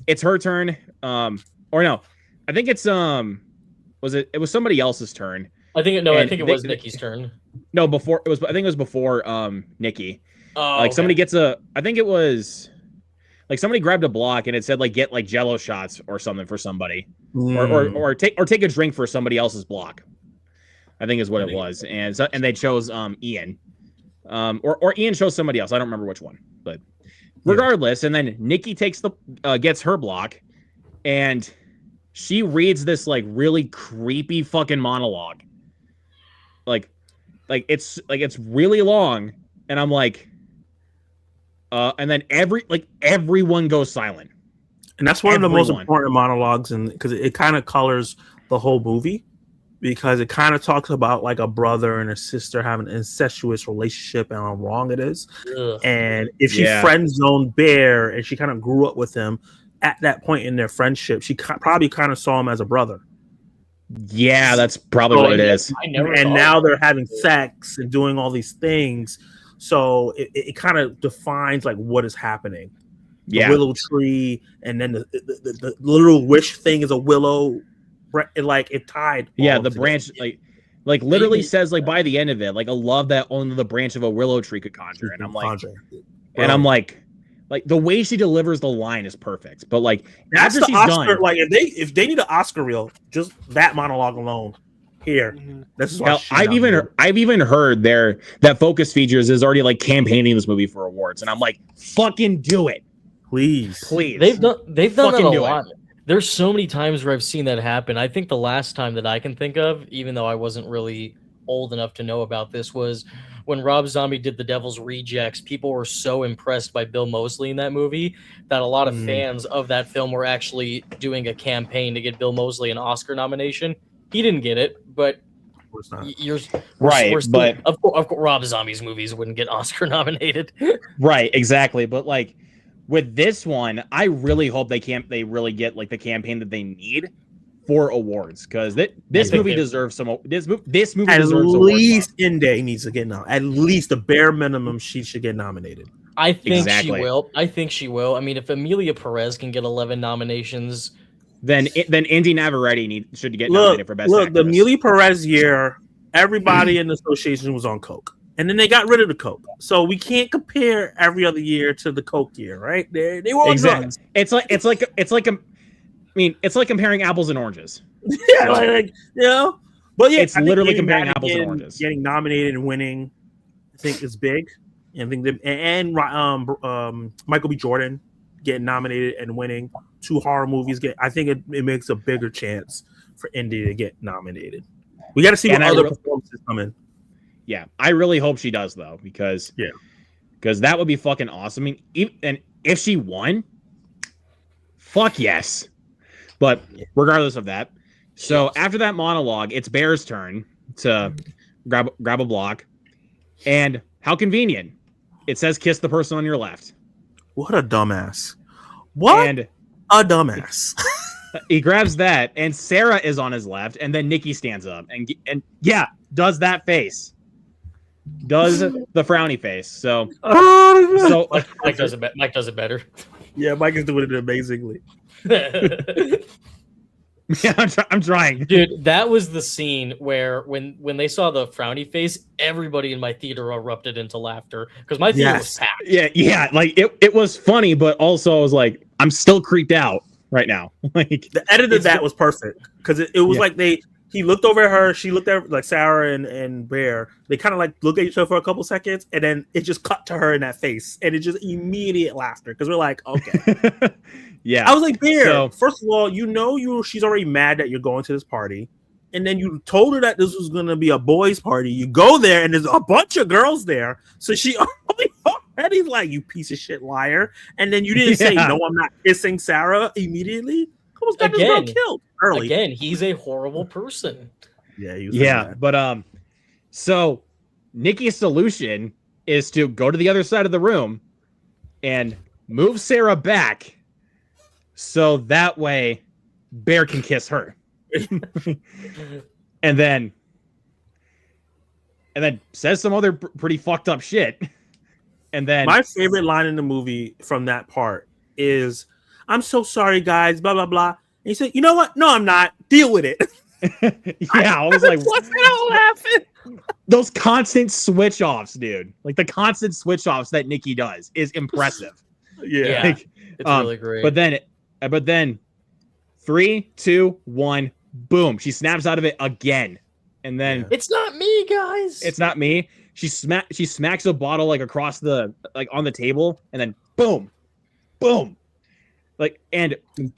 it's her turn. Or no, I think it's it was somebody else's turn. I think it was they- Nikki's turn. No, before it was. I think it was before Nikki. Oh, okay. Somebody gets I think it was somebody grabbed a block and it said get Jello shots or something for somebody, or take a drink for somebody else's block. I think is what it was, and they chose Ian, or Ian chose somebody else. I don't remember which one, but regardless. And then Nikki gets her block, and she reads this really creepy fucking monologue. It's really long, and I'm like, And then everyone goes silent. And that's one of the most Everyone. important monologues, and because it kind of colors the whole movie, because it kind of talks about like a brother and a sister having an incestuous relationship and how wrong it is. Ugh. And if she Yeah. friend zoned Bear and she kind of grew up with him at that point in their friendship, she probably kind of saw him as a brother. Yeah, that's probably So what it is. I never And thought now of they're that. having sex and doing all these things. So it kind of defines like what is happening. The Yeah. willow tree, and then the little wish thing is a willow. It tied. Yeah, all the together. branch like literally Maybe- says like by the end of it, like a love that only the branch of a willow tree could conjure. And I'm like, Conjure. and I'm like the way she delivers the line is perfect. But like That's after the she's Oscar. done, Like if they need an Oscar reel, just that monologue alone. Here, this is why hell, she I've even heard that Focus Features is already like campaigning this movie for awards, and I'm like, fucking do it, please. please. They've done that Fucking a do it. lot. There's so many times where I've seen that happen. I think the last time that I can think of, even though I wasn't really old enough to know about this, was when Rob Zombie did The Devil's Rejects. People were so impressed by Bill Moseley in that movie that a lot of fans of that film were actually doing a campaign to get Bill Moseley an Oscar nomination. He didn't get it, but Of course not. Right, but- of course, Rob Zombie's movies wouldn't get Oscar nominated. Right, exactly. But like with this one, I really hope they really get like the campaign that they need for awards, because this think movie they- deserves this movie At deserves awards least love. Inde needs to get nominated. At least the bare minimum, she should get nominated. I think Exactly. she will. I think she will. I mean, if Amelia Perez can get 11 nominations, Then Indy Navarrete should get Look, nominated for best the actress. Amelia Perez year, everybody in the association was on coke, and then they got rid of the coke. So we can't compare every other year to the coke year, right? They were on Exactly. drugs. It's like comparing apples and oranges. Yeah, like But yeah, It's I think literally Amy comparing apples and Madigan oranges. Getting nominated and winning, I think, is big. And I think Michael B. Jordan getting nominated and winning 2 horror movies. I think it makes a bigger chance for Indy to get nominated. We got to see what And I other re- performances come in. Yeah, I really hope she does though, because that would be fucking awesome. I mean, and if she won, fuck yes. But regardless of that, so after that monologue, it's Bear's turn to grab a block, and how convenient! It says kiss the person on your left, What a dumbass! What and a dumbass! he grabs that, and Sarah is on his left, and then Nikki stands up and does that face, does the frowny face. So Mike does it. Mike does it better. Yeah, Mike is doing it amazingly. yeah, I'm trying. Dude, that was the scene where when they saw the frowny face, everybody in my theater erupted into laughter because my theater was packed. Yeah, like it was funny, but also I was like, I'm still creeped out right now. Like The edit of that was perfect because it was like he looked over at her, she looked at like Sarah and Bear. They kind of like look at each other for a couple seconds, and then it just cut to her in that face, and it just immediate laughter because we're like, okay. yeah. I was like, Bear. So- First of all, she's already mad that you're going to this party, and then you told her that this was gonna be a boys' party. You go there, and there's a bunch of girls there, so she already like, you piece of shit liar. And then you didn't say no, I'm not kissing Sarah immediately. Almost got this girl killed early. Again, he's a horrible person. Yeah, he was but so Nikki's solution is to go to the other side of the room and move Sarah back so that way Bear can kiss her. and then says some other pretty fucked up shit. And then My favorite line in the movie from that part is, "I'm so sorry, guys, blah blah blah." And he said, "You know what? No, I'm not. Deal with it." I was like, "What's that laughing?" Those constant switch offs, dude. Like the constant switch offs that Nikki does is impressive. Yeah, Like, it's really great. But then 3, 2, 1, boom. She snaps out of it again. And then it's not me, guys. it's not me. She smacks a bottle like across the on the table, and then boom. Like, and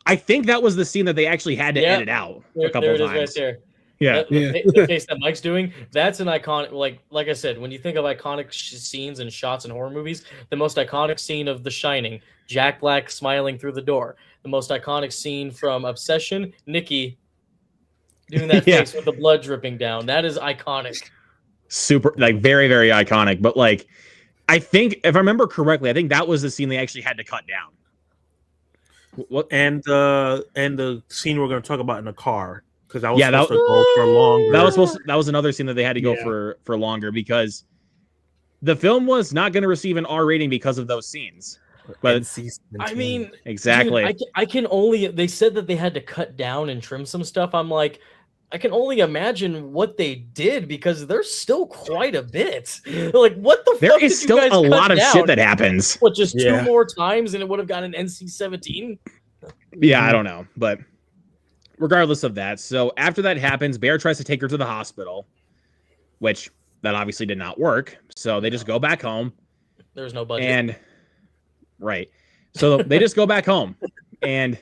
I think that was the scene that they actually had to edit out a couple there it is times. right there. Yeah. The face that Mike's doing, that's an iconic. Like I said, when you think of iconic scenes and shots in horror movies, the most iconic scene of The Shining, Jack Black smiling through the door. The most iconic scene from Obsession, Nikki doing that Yeah. face with the blood dripping down. That is iconic. Super, like very, very iconic. But like, I think if I remember correctly, I think that was the scene they actually had to cut down. What? And the scene we're going to talk about in the car, because that was Yeah, supposed to go for longer. That was another scene that they had to go for longer because the film was not going to receive an R rating because of those scenes. But I mean, exactly. Dude, I can only. They said that they had to cut down and trim some stuff. I'm like, I can only imagine what they did because there's still quite a bit. Like, what the there fuck? is did still you guys a cut lot of down? shit that happens. What, just Yeah. 2 more times and it would have gotten an NC-17? Yeah, I don't know, but regardless of that, so after that happens, Bear tries to take her to the hospital, which that obviously did not work. So they just go back home. There's no budget. And right. So they just go back home and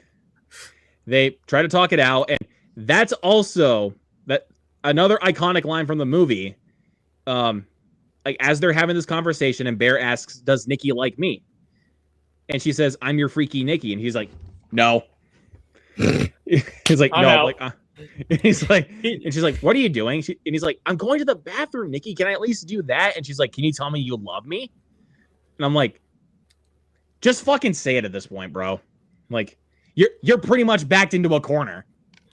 they try to talk it out. And that's also that another iconic line from the movie. Like as they're having this conversation and Bear asks, "Does Nikki like me?" And she says, "I'm your freaky Nikki." And he's like, "No." He's like, I'm "No." out. Like, he's like, and she's like, "What are you doing?" And he's like, "I'm going to the bathroom, Nikki. Can I at least do that?" And she's like, "Can you tell me you love me?" And I'm like, just fucking say it at this point, bro. Like, you're pretty much backed into a corner.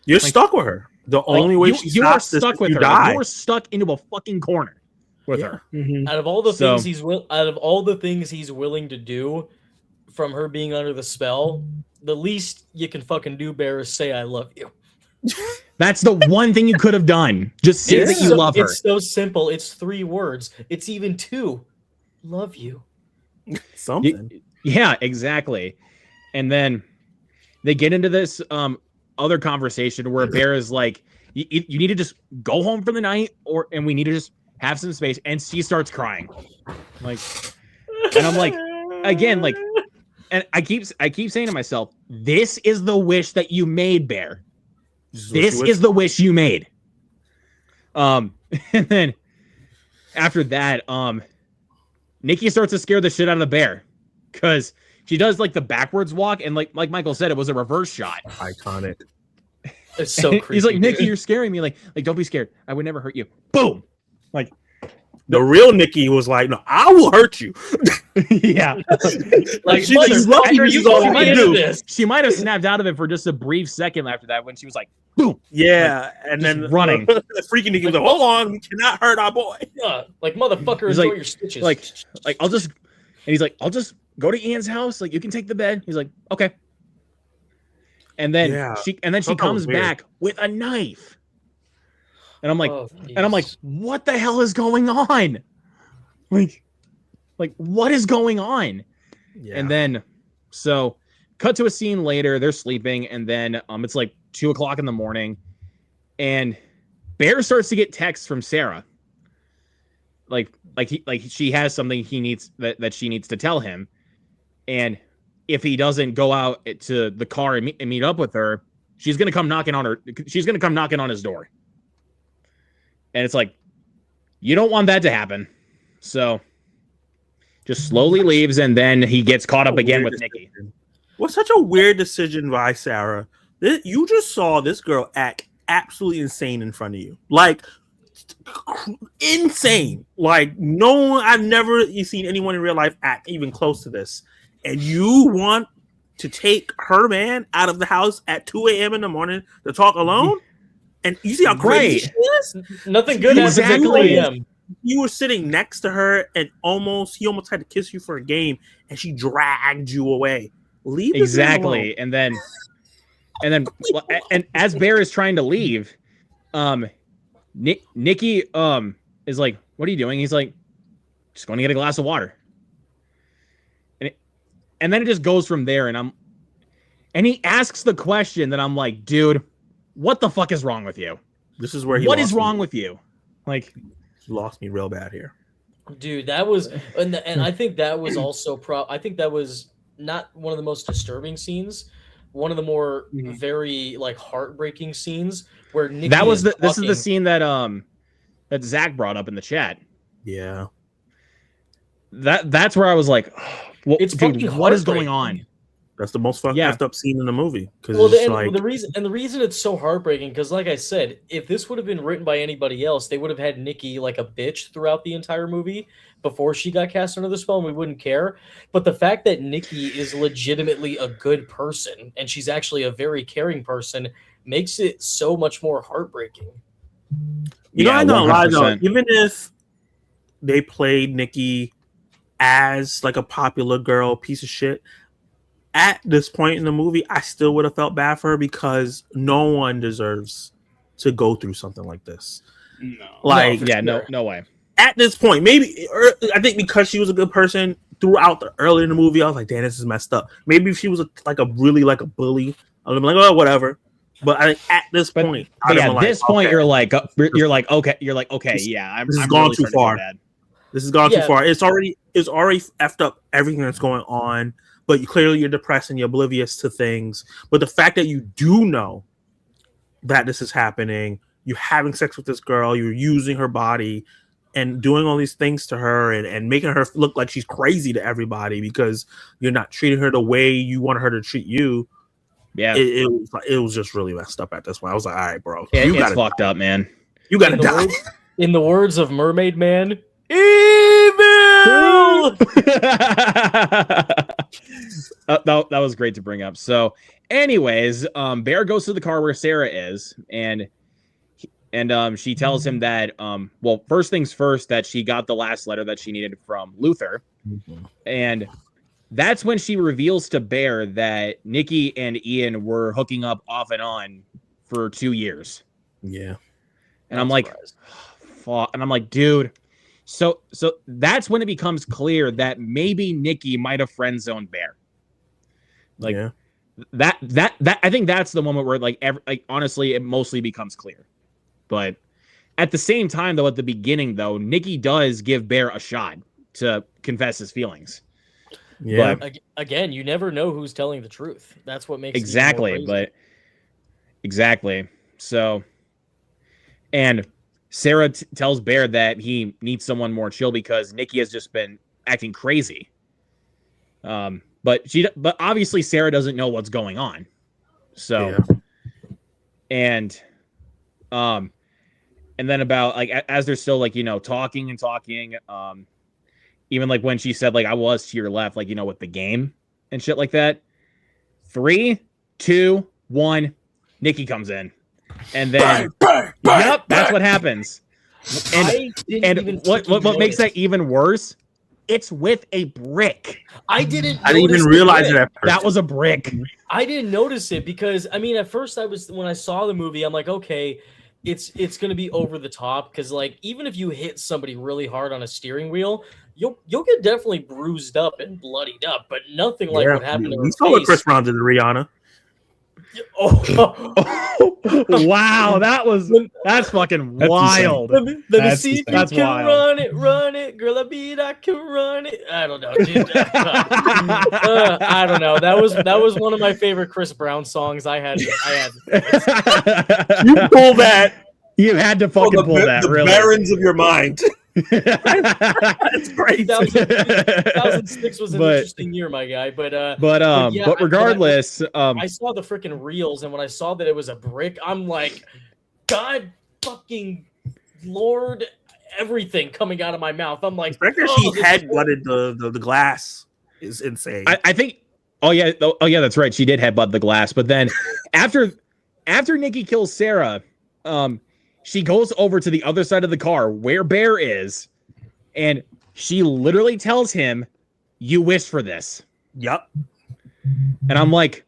You're like, stuck with her. The only way you are stuck with her. Die. You are stuck into a fucking corner with her. Mhm. Out of all the So- things he's willing to do, from her being under the spell, the least you can fucking do, Bear, is say I love you. That's the one thing you could have done. Just say that you love her. It's so simple. It's 3 words. It's even 2. Love you. Something. Yeah, exactly. And then they get into this other conversation where Bear is like, you need to just go home for the night, and we need to just have some space. And she starts crying, like, and I'm like, again, like, and I keep saying to myself, this is the wish that you made, Bear. This is the wish you made. And then after that, Nikki starts to scare the shit out of the bear because she does like the backwards walk, and like Michael said, it was a reverse shot. Iconic. It's so creepy. He's like, dude. Nikki, you're scaring me. Like don't be scared. I would never hurt you. Boom. Like The real Nikki was like, "No, I will hurt you." yeah. Like, She's lucky motherfucker, this you is all called I me can into do. this. She might have snapped out of it for just a brief second after that when she was like, boom. Yeah, and just then running. the freaking Nikki was like, "Hold on, we cannot hurt our boy." Like, motherfucker, He's enjoy like- your stitches. like I'll just go to Ian's house. Like, you can take the bed. He's like, okay. And then Yeah. she Thought that was comes weird. back with a knife. And I'm like, Oh, what the hell is going on? Like what is going on? Yeah. And then, so cut to a scene later. They're sleeping, and then it's like 2:00 in the morning, and Bear starts to get texts from Sarah. Like she has something he needs that she needs to tell him, and if he doesn't go out to the car and meet up with her, she's gonna come knocking on his door. And it's like, you don't want that to happen, so just slowly leaves, and then he gets caught up again with Nikki. What's such a weird decision by Sarah? You just saw this girl act absolutely insane in front of you, like insane. Like no one, I've never seen anyone in real life act even close to this. And you want to take her man out of the house at 2 a.m. in the morning to talk alone? And you see how crazy she is? Nothing good happens at 2 Exactly. a.m. You were sitting next to her, and he almost had to kiss you for a game, and she dragged you away. Leave this man alone. Exactly. And then and as Bear is trying to leave, Nikki is like, "What are you doing?" He's like, "Just going to get a glass of water." And then it just goes from there, and he asks the question that I'm like, "Dude, what the fuck is wrong with you? This is where What is wrong with you?" Like, He lost me real bad here. Dude, that was, and I think that was also I think that was not one of the most disturbing scenes one of the more Mhm. very like heartbreaking scenes where Nikki That was is this is the talking- scene that Zach brought up in the chat. Yeah. That's where I was like, well, It's dude, fucking what is going heartbreaking. on? That's the most fucked Yeah. up scene in the movie. Because Well, it's and like, the reason it's so heartbreaking because, like I said, if this would have been written by anybody else, they would have had Nikki like a bitch throughout the entire movie before she got cast under the spell, and we wouldn't care. But the fact that Nikki is legitimately a good person and she's actually a very caring person makes it so much more heartbreaking. you know, Yeah, I don't lie though. 100%. Even if they played Nikki as like a popular girl piece of shit, at this point in the movie, I still would have felt bad for her because no one deserves to go through something like this. No. Like, for Yeah, sure. no way. at this point, maybe I think because she was a good person throughout the early in the movie, I was like, damn, this is messed up. Maybe if she was like a bully, I'd be like, oh, whatever. But I think at this But, point, but I'd yeah, have at been like, this point, okay, you're like, okay, This- yeah, I'm this has I'm gone really too starting to feel far. bad. this has gone Yeah. too far. It's already effed up everything that's going on. But clearly you're depressed and you're oblivious to things. But the fact that you do know that this is happening, you're having sex with this girl, you're using her body and doing all these things to her and making her look like she's crazy to everybody because you're not treating her the way you want her to treat you. Yeah, It was just really messed up at this point. I was like, all right, bro, it's gotta fucked up, man. you gotta In the die. words, in the words of Mermaid Man, evil. That was great to bring up. So, anyways, Bear goes to the car where Sarah is, and she tells him that well, first things first, that she got the last letter that she needed from Luther, and that's when she reveals to Bear that Nikki and Ian were hooking up off and on for 2 years. Yeah. And I'm like, fuck. And I'm like, dude. So that's when it becomes clear that maybe Nikki might have friend zoned Bear. Like yeah. that I think that's the moment where like honestly it mostly becomes clear. But at the same time though, at the beginning though, Nikki does give Bear a shot to confess his feelings. Yeah. But Again, you never know who's telling the truth. That's what makes it even more exactly, crazy. but exactly. So, and Sarah tells Bear that he needs someone more chill because Nikki has just been acting crazy. But obviously Sarah doesn't know what's going on. So, and then about like as they're still like talking and talking, even like when she said like I was to your left, like with the game and shit like that. 3, 2, 1, Nikki comes in, and then yep, that's what happens. And what makes that even worse? It's with a brick. I didn't even realize it at first. That was a brick. I didn't notice it because I mean at first when I saw the movie I'm like okay it's gonna be over the top because like even if you hit somebody really hard on a steering wheel you'll get definitely bruised up and bloodied up but nothing like what happened to her You saw what Chris face. Brown did to Rihanna. Oh. Wow, that's fucking That's wild. Let me That's see if you that's can wild. run it, girl. I can run it. I don't know, dude. I don't know. That was one of my favorite Chris Brown songs. I had. You pull that. You had to fucking pull that. The Really, barons of your mind. That's crazy. 2006 was an But- interesting year, my guy. But yeah, but regardless, I saw the freaking reels, and when I saw that it was a brick, I'm like, God fucking Lord, everything coming out of my mouth. I'm like, The fact that oh, she this is headbutted the glass is insane. I think. Oh yeah, that's right. She did headbutt the glass, but then after Nikki kills Sarah, she goes over to the other side of the car where Bear is, and she literally tells him, "You wished for this." Yep. And I'm like,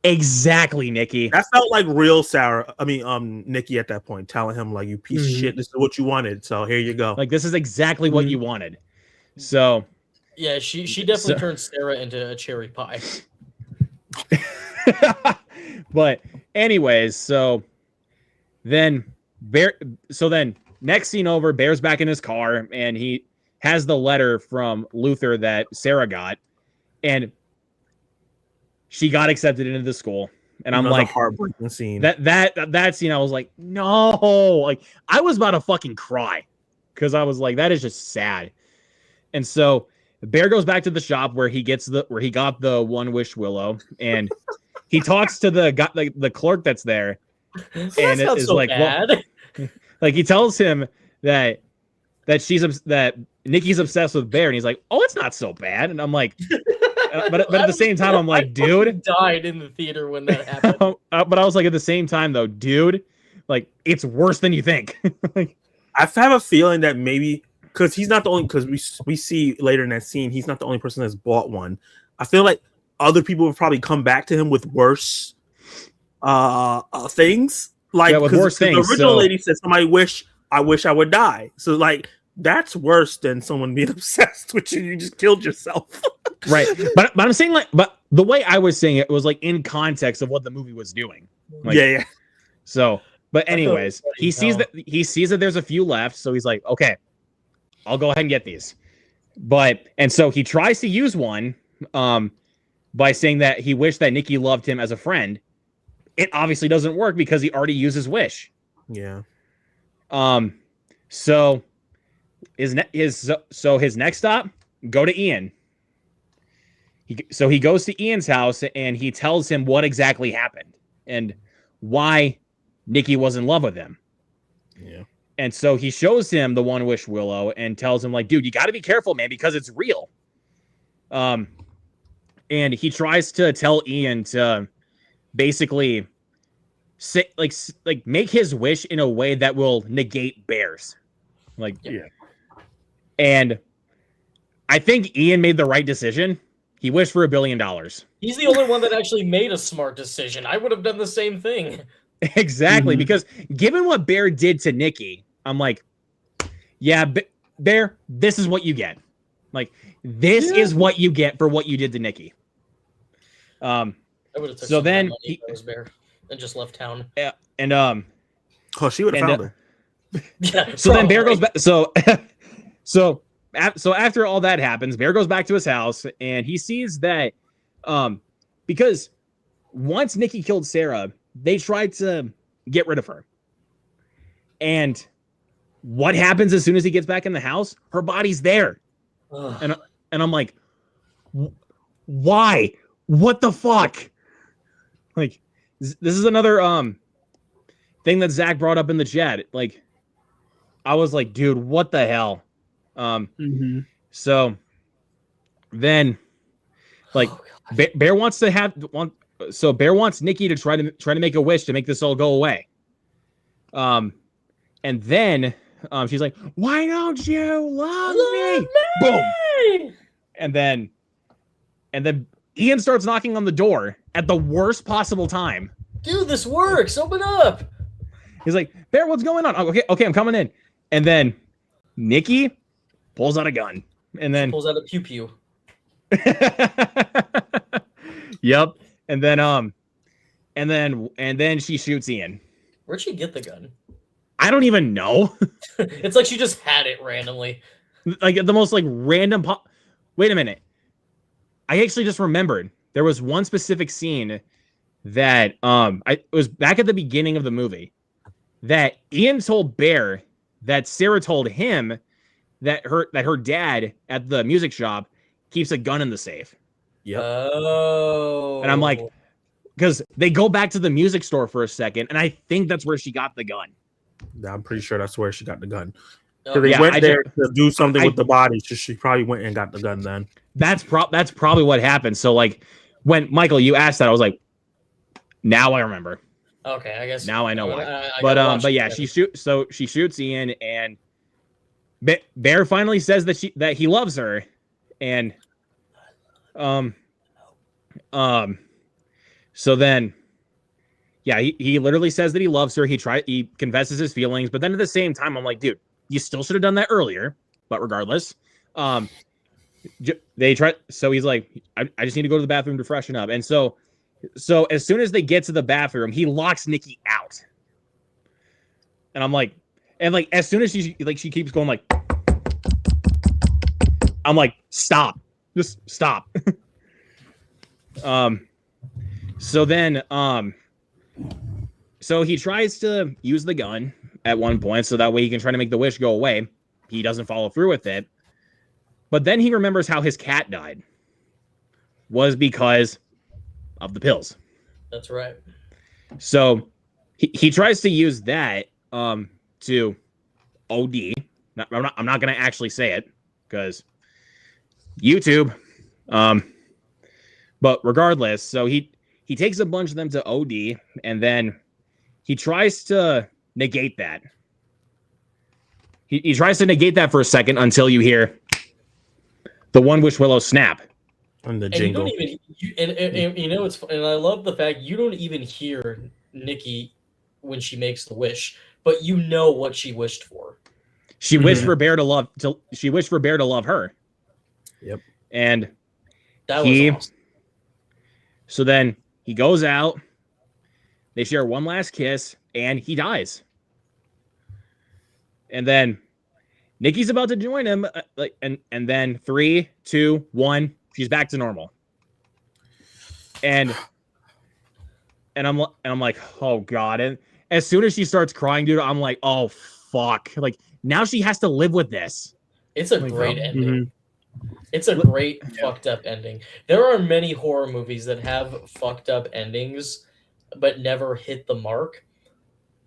exactly, Nikki. That felt like real Sarah. I mean, Nikki at that point telling him like, "You piece of shit. This is what you wanted. So here you go." Like this is exactly what you wanted. So Yeah, she definitely turned Sarah into a cherry pie. but anyways, so then next scene over, Bear's back in his car and he has the letter from Luther that Sarah got. And she got accepted into the school, and I'm Another like, heartbreaking scene. that scene, I was like, no, like I was about to fucking cry because I was like, that is just sad. And so Bear goes back to the shop where he got the One Wish Willow, and he talks to the guy, the clerk that's there, and That's not is so like, bad. well, like he tells him that Nikki's obsessed with Bear, and he's like, oh, it's not so bad. And I'm like, but at the same time, I'm like, dude, died in the theater when that happened. but I was like, at the same time though, dude, like it's worse than you think. Like, I have a feeling that maybe because he's not the only, because we see later in that scene, he's not the only person that's bought one. I feel like other people would probably come back to him with worse things. Like, yeah, with worse things. The original lady said, "I wish I would die." So like that's worse than someone being obsessed with you. You just killed yourself. Right. But I'm saying, like, but the way I was saying it was like in context of what the movie was doing. Like, yeah. So, but anyways, he sees that there's a few left, so he's like, okay, I'll go ahead and get these. And so he tries to use one by saying that he wished that Nikki loved him as a friend. It obviously doesn't work because he already used his wish. Yeah. So his next stop, go to Ian. He goes to Ian's house and he tells him what exactly happened and why Nikki was in love with him. Yeah. And so he shows him the One Wish Willow and tells him, like, dude, you got to be careful, man, because it's real. And he tries to tell Ian to basically say, like make his wish in a way that will negate Bear's. Like, yeah. And I think Ian made the right decision. He wished for $1 billion. He's the only one that actually made a smart decision. I would have done the same thing. Exactly, because given what Bear did to Nikki, I'm like, yeah, Bear, this is what you get. Like, this is what you get for what you did to Nikki. I would have took so then he was Bear and just left town. Yeah, and she would have found her. Yeah, so then Bear goes back. So after all that happens, Bear goes back to his house and he sees that because once Nikki killed Sarah, they tried to get rid of her. And what happens as soon as he gets back in the house? Her body's there. And I'm like, why? What the fuck? Like, this is another thing that Zach brought up in the chat. Like, I was like, dude, what the hell? So then, like, Bear wants to have one. So Bear wants Nikki to try to make a wish to make this all go away. And then she's like, "Why don't you love me?" Boom. And then Ian starts knocking on the door at the worst possible time. Dude, this works. Open up. He's like, "Bear, what's going on?" Oh, okay, I'm coming in. And then Nikki pulls out a gun. And then pulls out a pew pew. Yep. And then she shoots Ian. Where'd she get the gun? I don't even know. It's like she just had it randomly. Like the most like random Wait a minute. I actually just remembered there was one specific scene that it was back at the beginning of the movie that Ian told Bear that Sarah told him that her dad at the music shop keeps a gun in the safe. Yep. Oh. And I'm like, because they go back to the music store for a second, and I think that's where she got the gun. I'm pretty sure that's where she got the gun. Oh, They went there to do something with the body, so she probably went and got the gun then. That's probably what happened. So like when Michael, you asked that, I was like, now I remember. Okay, I guess now I know why. I but yeah, she shoots Ian, and Bear finally says that he loves her, and so then yeah, he literally says that he loves her. He confesses his feelings, but then at the same time, I'm like, dude, you still should have done that earlier. But regardless, they try. So he's like, I just need to go to the bathroom to freshen up. And so as soon as they get to the bathroom, he locks Nikki out. And I'm like, as soon as she keeps going like, I'm like, stop, just stop. So then, so he tries to use the gun at one point, so that way he can try to make the wish go away. He doesn't follow through with it. But then he remembers how his cat died. Was because of the pills. That's right. So he tries to use that to OD. I'm not going to actually say it because YouTube. But regardless, so he takes a bunch of them to OD, and then he tries to negate that. He tries to negate that for a second until you hear the One Wish Willow snap. And the And jingle. you don't even, and you know, it's, and I love the fact you don't even hear Nikki when she makes the wish, but you know what she wished for. She wished for Bear to love. She wished for Bear to love her. Yep. And That was awesome. So then he goes out. They share one last kiss, and he dies. And then Nikki's about to join him, and then 3, 2, 1, she's back to normal. And I'm like, oh god! And as soon as she starts crying, dude, I'm like, oh fuck! Like now she has to live with this. It's a great ending. It's a great fucked up ending. There are many horror movies that have fucked up endings, but never hit the mark.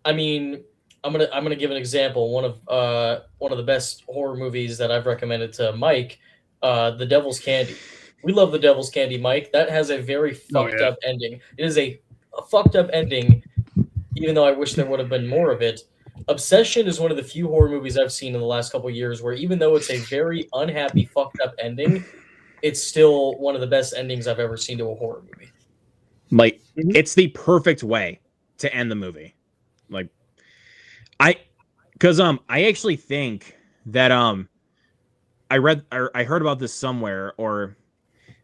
I mean, I'm gonna give an example. One of the best horror movies that I've recommended to Mike, The Devil's Candy. We love The Devil's Candy, Mike. That has a very fucked up ending. It is a fucked up ending, even though I wish there would have been more of it. Obsession is one of the few horror movies I've seen in the last couple of years where even though it's a very unhappy, fucked up ending, it's still one of the best endings I've ever seen to a horror movie. Like, it's the perfect way to end the movie. Like, I actually think that I heard about this somewhere, or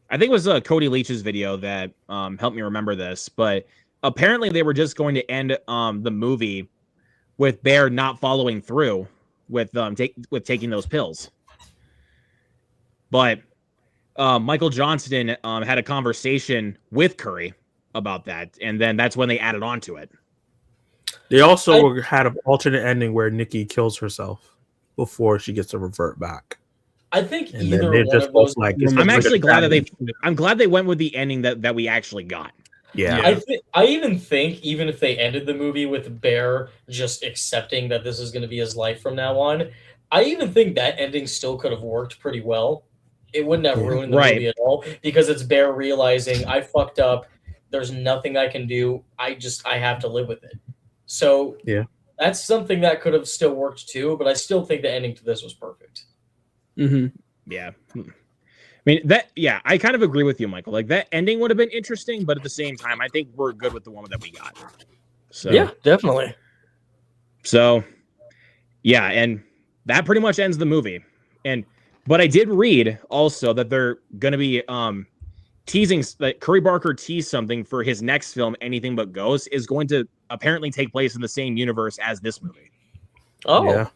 I think it was Cody Leach's video that helped me remember this, but apparently they were just going to end the movie with Bear not following through with taking those pills. But Michael Johnston had a conversation with Curry about that, and then that's when they added on to it. They also had an alternate ending where Nikki kills herself before she gets to revert back. I think And either then one of those. I'm actually glad that I'm glad they went with the ending that we actually got. Yeah. I even think even if they ended the movie with Bear just accepting that this is going to be his life from now on, I even think that ending still could have worked pretty well. It wouldn't have ruined the movie at all because it's Bear realizing I fucked up. There's nothing I can do. I have to live with it. So that's something that could have still worked too. But I still think the ending to this was perfect. Mm-hmm. Yeah. I mean, I kind of agree with you, Michael. Like, that ending would have been interesting, but at the same time, I think we're good with the one that we got. So, yeah, definitely. So, yeah, and that pretty much ends the movie. But I did read also that they're going to be teasing, that Curry Barker teased something for his next film, Anything But Ghosts, is going to apparently take place in the same universe as this movie. Oh. Yeah.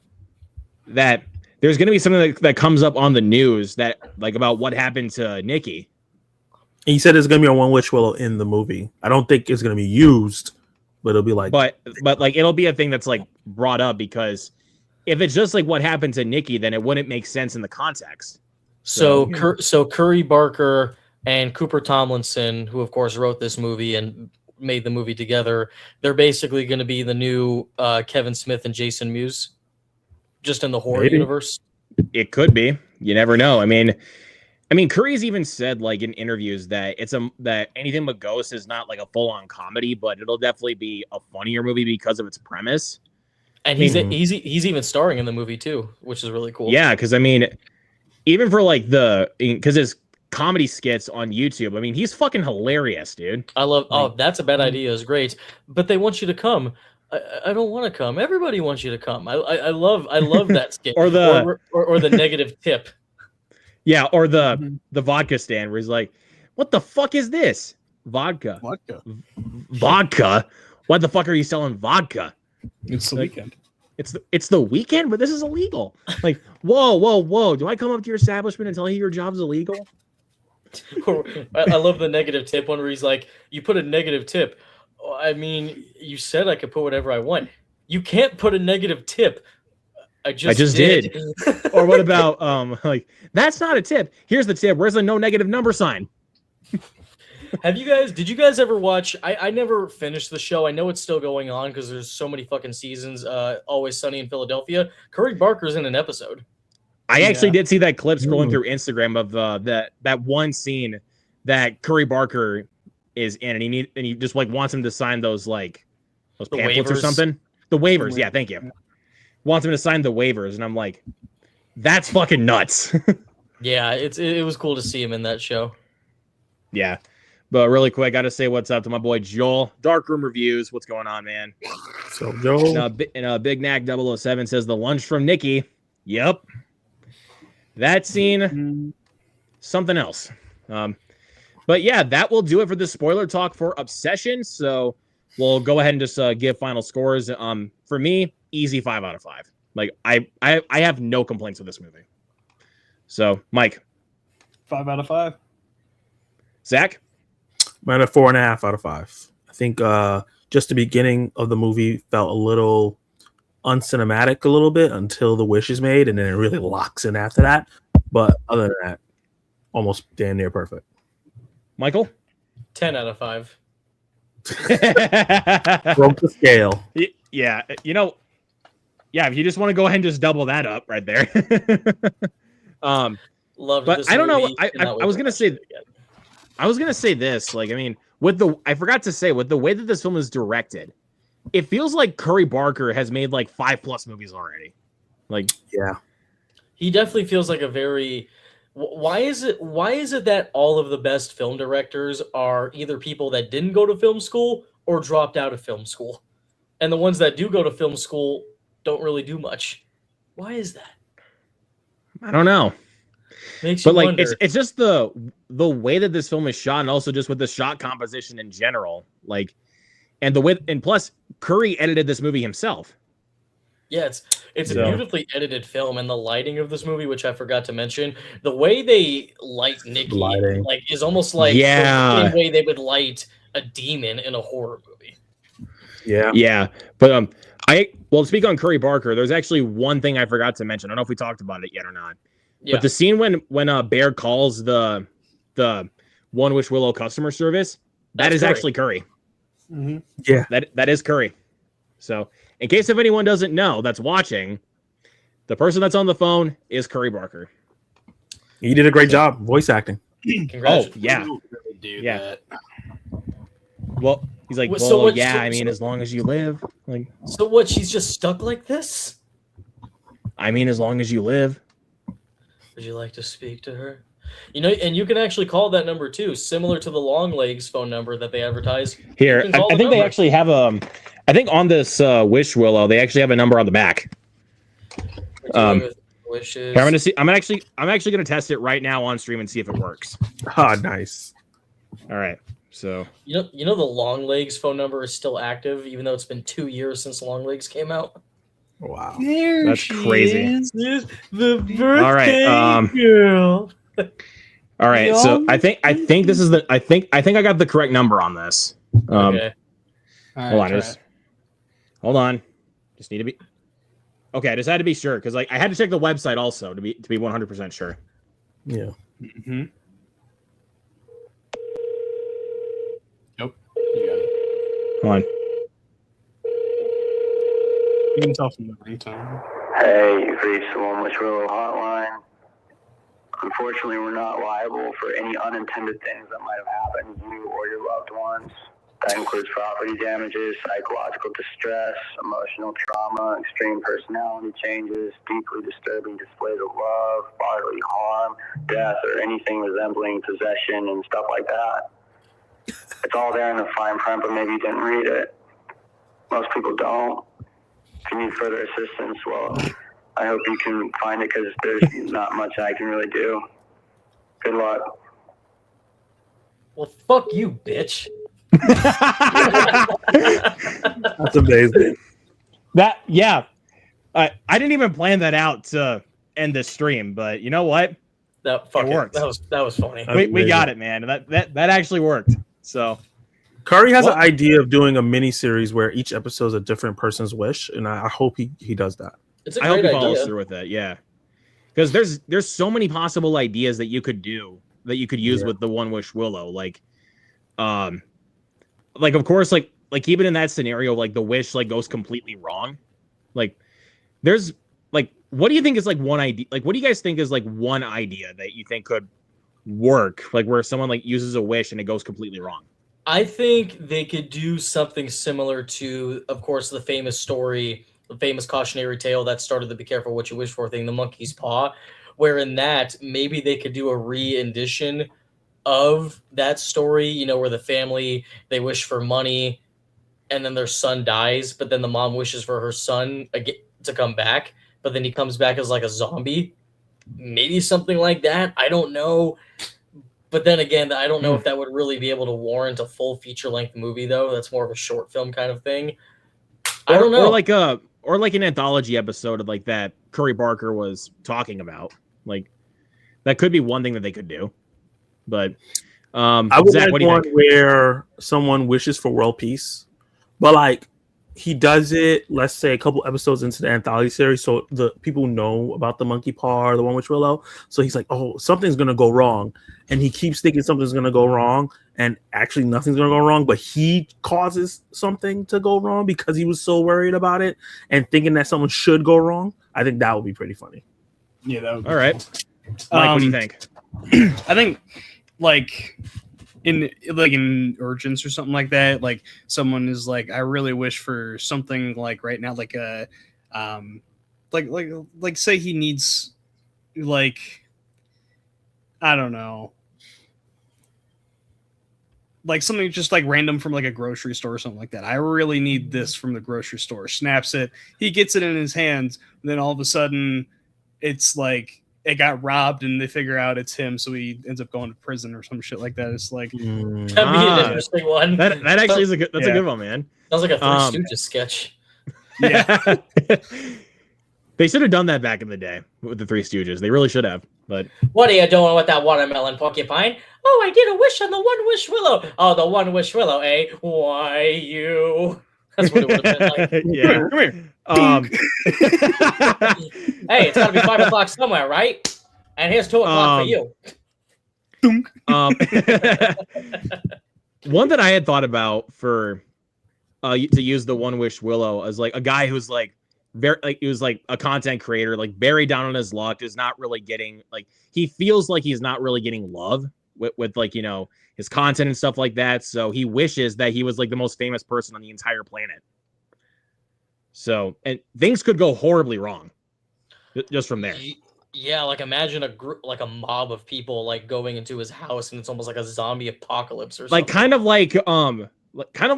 That there's going to be something that comes up on the news that, like, about what happened to Nikki. He said it's going to be on One Wish Willow in the movie. I don't think it's going to be used, but it'll be like... But like, it'll be a thing that's, like, brought up, because if it's just, like, what happened to Nikki, then it wouldn't make sense in the context. So Curry Barker and Cooper Tomlinson, who, of course, wrote this movie and made the movie together, they're basically going to be the new Kevin Smith and Jason Mewes. Just in the horror universe? It could be. You never know. I mean, Curry's even said, like, in interviews that that Anything But Ghosts is not like a full-on comedy, but it'll definitely be a funnier movie because of its premise. And he's even starring in the movie too, which is really cool. Yeah, because I mean, even for like because his comedy skits on YouTube, I mean, he's fucking hilarious, dude. I love. Oh, That's a Bad Idea is great, but they want you to come. I don't want to come. Everybody wants you to come. I love that skit. or the negative tip. Yeah, or the vodka stand where he's like, "What the fuck is this? Vodka? Vodka? Why the fuck are you selling vodka? It's the weekend. It's the weekend, but this is illegal." Like, whoa! Do I come up to your establishment and tell you your job's illegal? I love the negative tip one where he's like, "You put a negative tip. Oh, I mean, you said I could put whatever I want. You can't put a negative tip. I just did." Or what about like that's not a tip. Here's the tip. Where's the no negative number sign? Did you guys ever watch? I never finished the show. I know it's still going on because there's so many fucking seasons. Always Sunny in Philadelphia. Curry Barker's in an episode. I actually did see that clip scrolling through Instagram of that one scene that Curry Barker is in, and he just like wants him to sign those pamphlets or waivers. something. The waivers, yeah, thank you. Wants him to sign the waivers, and I'm like, that's fucking nuts. Yeah, it was cool to see him in that show. Yeah. But really quick, got to say what's up to my boy Joel. Darkroom Reviews. What's going on, man? So Joel. And Big Knack 007 says the lunch from Nikki. Yep. That scene, something else. But yeah, that will do it for the spoiler talk for Obsession. So we'll go ahead and just give final scores. For me, easy 5 out of 5. Like I have no complaints with this movie. So Mike, 5 out of 5. Zach. I'm at a 4.5 out of 5. I think just the beginning of the movie felt a little uncinematic a little bit until the wish is made, and then it really locks in after that. But other than that, almost damn near perfect. Michael. 10 out of 5. Broke the scale. Yeah, if you just want to go ahead and just double that up right there. Loved but this I don't know. movie. I was gonna say. I was gonna say this. Like, I mean, I forgot to say, with the way that this film is directed, it feels like Curry Barker has made like 5+ movies already. Like, yeah, he definitely feels like a very. Why is it that all of the best film directors are either people that didn't go to film school or dropped out of film school, and the ones that do go to film school don't really do much? Why is that? I don't know. Makes you But like, wonder. it's just the way that this film is shot, and also just with the shot composition in general, like, and the way, and plus Curry edited this movie himself. Yeah, it's So- a beautifully edited film, and the lighting of this movie, which I forgot to mention, the way they light Nikki, Lighting. like, is almost like Yeah. the same way they would light a demon in a horror movie. yeah. Yeah, but to speak on Curry Barker, there's actually one thing I forgot to mention. I don't know if we talked about it yet or not. Yeah, But the scene when Bear calls the One Wish Willow customer service, that That's is Curry. actually Curry. Yeah. That is Curry. So, in case if anyone doesn't know that's watching, the person that's on the phone is Curry Barker. He did a great job voice acting. congratulations. Oh, yeah. Do Yeah. that. Well, he's like, So well, what- yeah, so- I mean, so- as long as you live. Like, So what? She's just stuck like this? I mean, as long as you live. Would you like to speak to her? You know, and you can actually call that number too, similar to the Long Legs phone number that they advertise. Here, You can call I the think they number. actually have I think on this Wish Willow, they actually have a number on the back. Wishes. Here, I'm actually gonna test it right now on stream and see if it works. Ah, nice. All right. So You know the Long Legs phone number is still active, even though it's been 2 years since Long Legs came out. Wow. There That's she crazy. is. The birthday All right, girl. all right. So I think this is I think I got the correct number on this. Okay. All right, Hold on. try Just, hold on. Just need to be. Okay, I just had to be sure because like I had to check the website also to be 100% sure. Yeah. it. Mhm. You got it. Hold on. You can tell from the ringtone. Hey, you've reached the One Wish Willow hotline. Unfortunately, we're not liable for any unintended things that might have happened to you or your loved ones. That includes property damages, psychological distress, emotional trauma, extreme personality changes, deeply disturbing displays of love, bodily harm, death, or anything resembling possession and stuff like that. It's all there in the fine print, but maybe you didn't read it. Most people don't. If you need further assistance, well, I hope you can find it because there's not much I can really do. Good luck. Well, fuck you, bitch. That's amazing. Yeah. I didn't even plan that out to end this stream, but you know what? That fucking worked. that was funny. We got it, man. That actually worked. So Curry has What? an idea of doing a mini series where each episode is a different person's wish, and I hope he does that. It's a I hope great he follows idea. through with it. Yeah, because there's so many possible ideas that you could do that you could use Yeah. with the One Wish Willow. Like of course, like even in that scenario, like the wish like goes completely wrong. Like there's like, what do you think is like one idea? Like, what do you guys think is like one idea that you think could work? Like where someone like uses a wish and it goes completely wrong. I think they could do something similar to, of course, the famous story, the famous cautionary tale that started the "Be careful what you wish for" thing, the monkey's paw. Where in that maybe they could do a re-edition of that story. You know, where the family they wish for money, and then their son dies, but then the mom wishes for her son again to come back, but then he comes back as like a zombie. Maybe something like that. I don't know. But then again, I don't know if that would really be able to warrant a full feature-length movie, though. That's more of a short film kind of thing. I don't know. Or like an anthology episode of like that Curry Barker was talking about. Like that could be one thing that they could do. But I would Zach, like what do you one think? where someone wishes for world peace, but like he does it, let's say, a couple episodes into the anthology series, so the people know about the monkey paw or the One Wish Willow. So he's like, "Oh, something's gonna go wrong," and he keeps thinking something's gonna go wrong, and actually nothing's gonna go wrong. But he causes something to go wrong because he was so worried about it and thinking that someone should go wrong. I think that would be pretty funny. Yeah, that would be All right, Mike, what do you think? I think like in urgents or something like that, like someone is like, I really wish for something like right now, like a like say he needs like, I don't know, like something just like random from like a grocery store or something like that. I really need this from the grocery store. Snaps it, he gets it in his hands, and then all of a sudden it's like it got robbed and they figure out it's him, so he ends up going to prison or some shit like that. It's like That'd be an interesting one. That actually is a good. That's a Yeah. good one, man. Sounds like a Three Stooges sketch. yeah. They should have done that back in the day with the Three Stooges. They really should have. But What are you doing with that watermelon porcupine? Oh, I did a wish on the One Wish Willow. Oh, the One Wish Willow, eh? Why you? That's what it would have been like. yeah. Come here. Hey, it's gotta be 5 o'clock somewhere, right? And here's 2 o'clock for you. One that I had thought about for to use the One Wish Willow as like a guy who's like very like he was like a content creator, like very down on his luck, is not really getting like he feels like he's not really getting love with like, you know, his content and stuff like that. So he wishes that he was like the most famous person on the entire planet. So, and things could go horribly wrong just from there. Yeah, like imagine a group, like a mob of people, like going into his house, and it's almost like a zombie apocalypse or something. Like kind of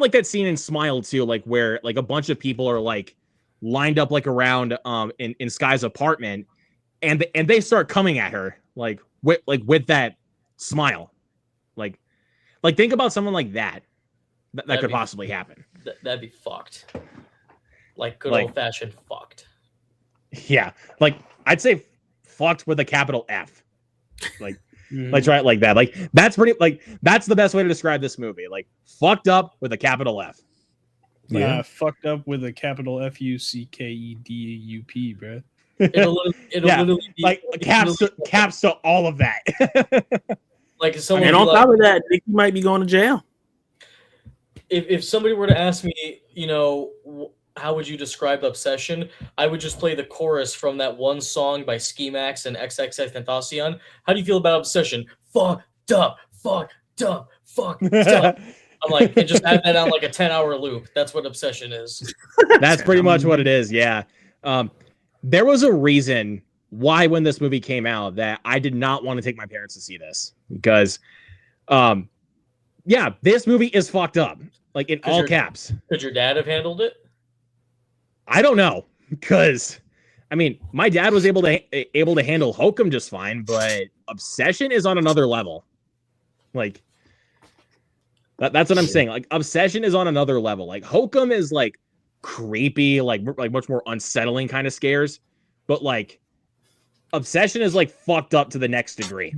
like that scene in Smile 2, like where like a bunch of people are like lined up like around in Sky's apartment, and they start coming at her like with that smile, like think about someone like that could possibly happen. That'd be fucked. Like good Like- old fashioned fucked. Yeah, like I'd say fucked with a capital F. Like let's try it like that. Like that's pretty. Like that's the best way to describe this movie. Like fucked up with a capital F. Fucked up with a capital FUCKEDUP, bro. It'll Yeah, literally be Like caps to all of that. like someone And be on like, top of that, Nicky might be going to jail. if somebody were to ask me, you know, how would you describe Obsession? I would just play the chorus from that one song by Ski Max and XXXTentacion. How do you feel about Obsession? Fucked up, fucked up, fucked up. I'm like, and just add that on like a 10-hour loop. That's what Obsession is. That's pretty much what it is. Yeah. There was a reason why when this movie came out that I did not want to take my parents to see this because, yeah, this movie is fucked up, like in all caps. Could your dad have handled it? I don't know because, I mean, my dad was able to handle Hokum just fine, but Obsession is on another level. Like that's what I'm saying. Like Obsession is on another level. Like Hokum is like creepy, like much more unsettling kind of scares, but like Obsession is like fucked up to the next degree.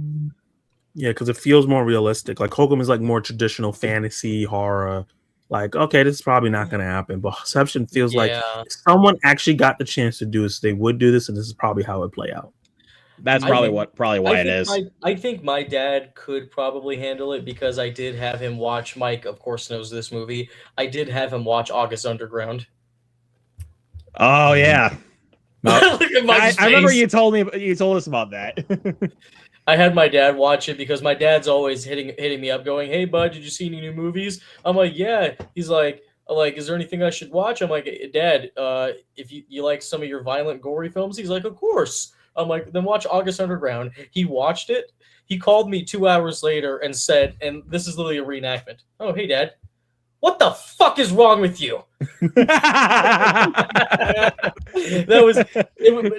Yeah, because it feels more realistic. Like Hokum is like more traditional fantasy horror. Like, okay, this is probably not going to happen. But Obsession feels like if someone actually got the chance to do this, they would do this, and this is probably how it would play out. That's probably why it is. I think my dad could probably handle it because I did have him watch. Mike, of course, knows this movie. I did have him watch August Underground. Oh yeah, Look at Mike's I remember face. you told us about that. I had my dad watch it because my dad's always hitting me up, going, "Hey, bud, did you see any new movies?" I'm like, "Yeah." He's like, "Is there anything I should watch?" I'm like, "Dad, if you like some of your violent, gory films," he's like, "Of course." I'm like, "Then watch August Underground." He watched it. He called me 2 hours later and said, and this is literally a reenactment. "Oh, hey, Dad, what the fuck is wrong with you?" That was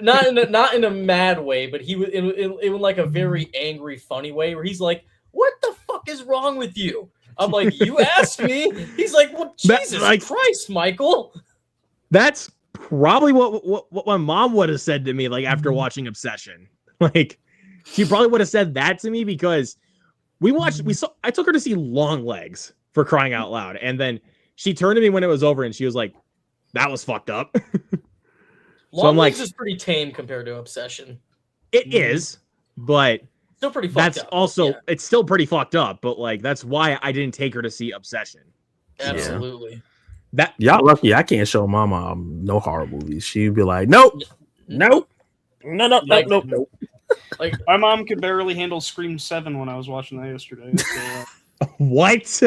not in a mad way, but he was in like a very angry, funny way where he's like, "What the fuck is wrong with you?" I'm like, "You asked me." He's like, "Well, Jesus Christ, Michael." That's probably what my mom would have said to me, like after watching Obsession. Like, she probably would have said that to me because I took her to see Long Legs, for crying out loud, and then she turned to me when it was over and she was like, "That was fucked up." Long Legs is pretty tame compared to Obsession. It is, but still pretty fucked up. It's still pretty fucked up, but like that's why I didn't take her to see Obsession. Absolutely. Y'all lucky I can't show my mom no horror movies. She'd be like, nope. Nope. No. Like my mom could barely handle Scream 7 when I was watching that yesterday. So, What?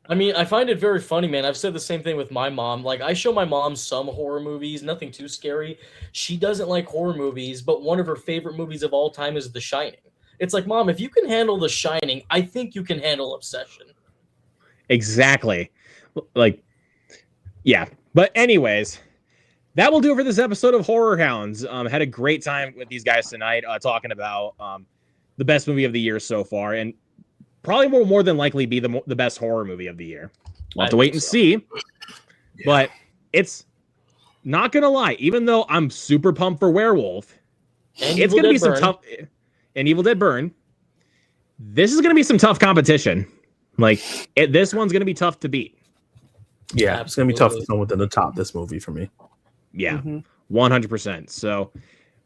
I mean, I find it very funny, man. I've said the same thing with my mom. Like, I show my mom some horror movies, nothing too scary. She doesn't like horror movies, but one of her favorite movies of all time is The Shining. It's like, Mom, if you can handle The Shining, I think you can handle Obsession. Exactly. Like, yeah. But anyways, that will do it for this episode of Horror Hounds. Had a great time with these guys tonight, talking about the best movie of the year so far, and probably will more than likely be the best horror movie of the year. We'll have to wait and see. But it's not gonna lie, even though I'm super pumped for Werewolf, it's gonna be some tough. And Evil Dead Burn. This is gonna be some tough competition. Like this one's gonna be tough to beat. Yeah, it's gonna be tough to come within the top this movie for me. Yeah, 100%. So,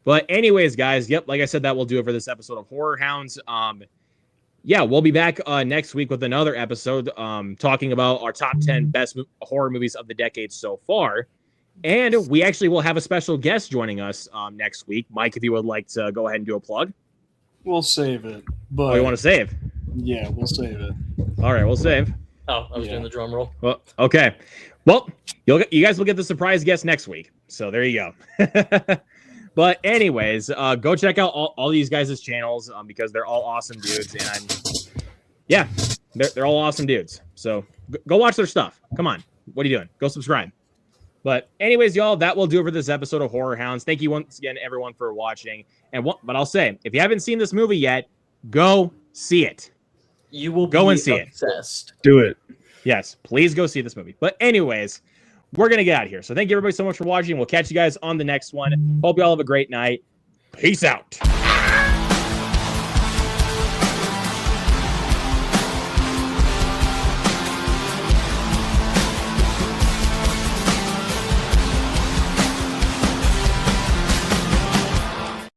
but anyways, guys, yep, like I said, that will do it for this episode of Horror Hounds. Yeah, we'll be back next week with another episode talking about our top 10 best horror movies of the decade so far. And we actually will have a special guest joining us next week. Mike, if you would like to go ahead and do a plug. We'll save it. But you want to save? Yeah, we'll save it. All right, we'll save. Oh, I was doing the drum roll. Well, okay. Well, you guys will get the surprise guest next week. So there you go. But anyways, go check out all these guys' channels because they're all awesome dudes. And they're all awesome dudes. So go watch their stuff. Come on. What are you doing? Go subscribe. But anyways, y'all, that will do it for this episode of Horror Hounds. Thank you once again, everyone, for watching. But I'll say, if you haven't seen this movie yet, go see it. You will go and see obsessed. It. Do it. Yes, please go see this movie. But anyways, we're going to get out of here. So thank you, everybody, so much for watching. We'll catch you guys on the next one. Hope you all have a great night. Peace out.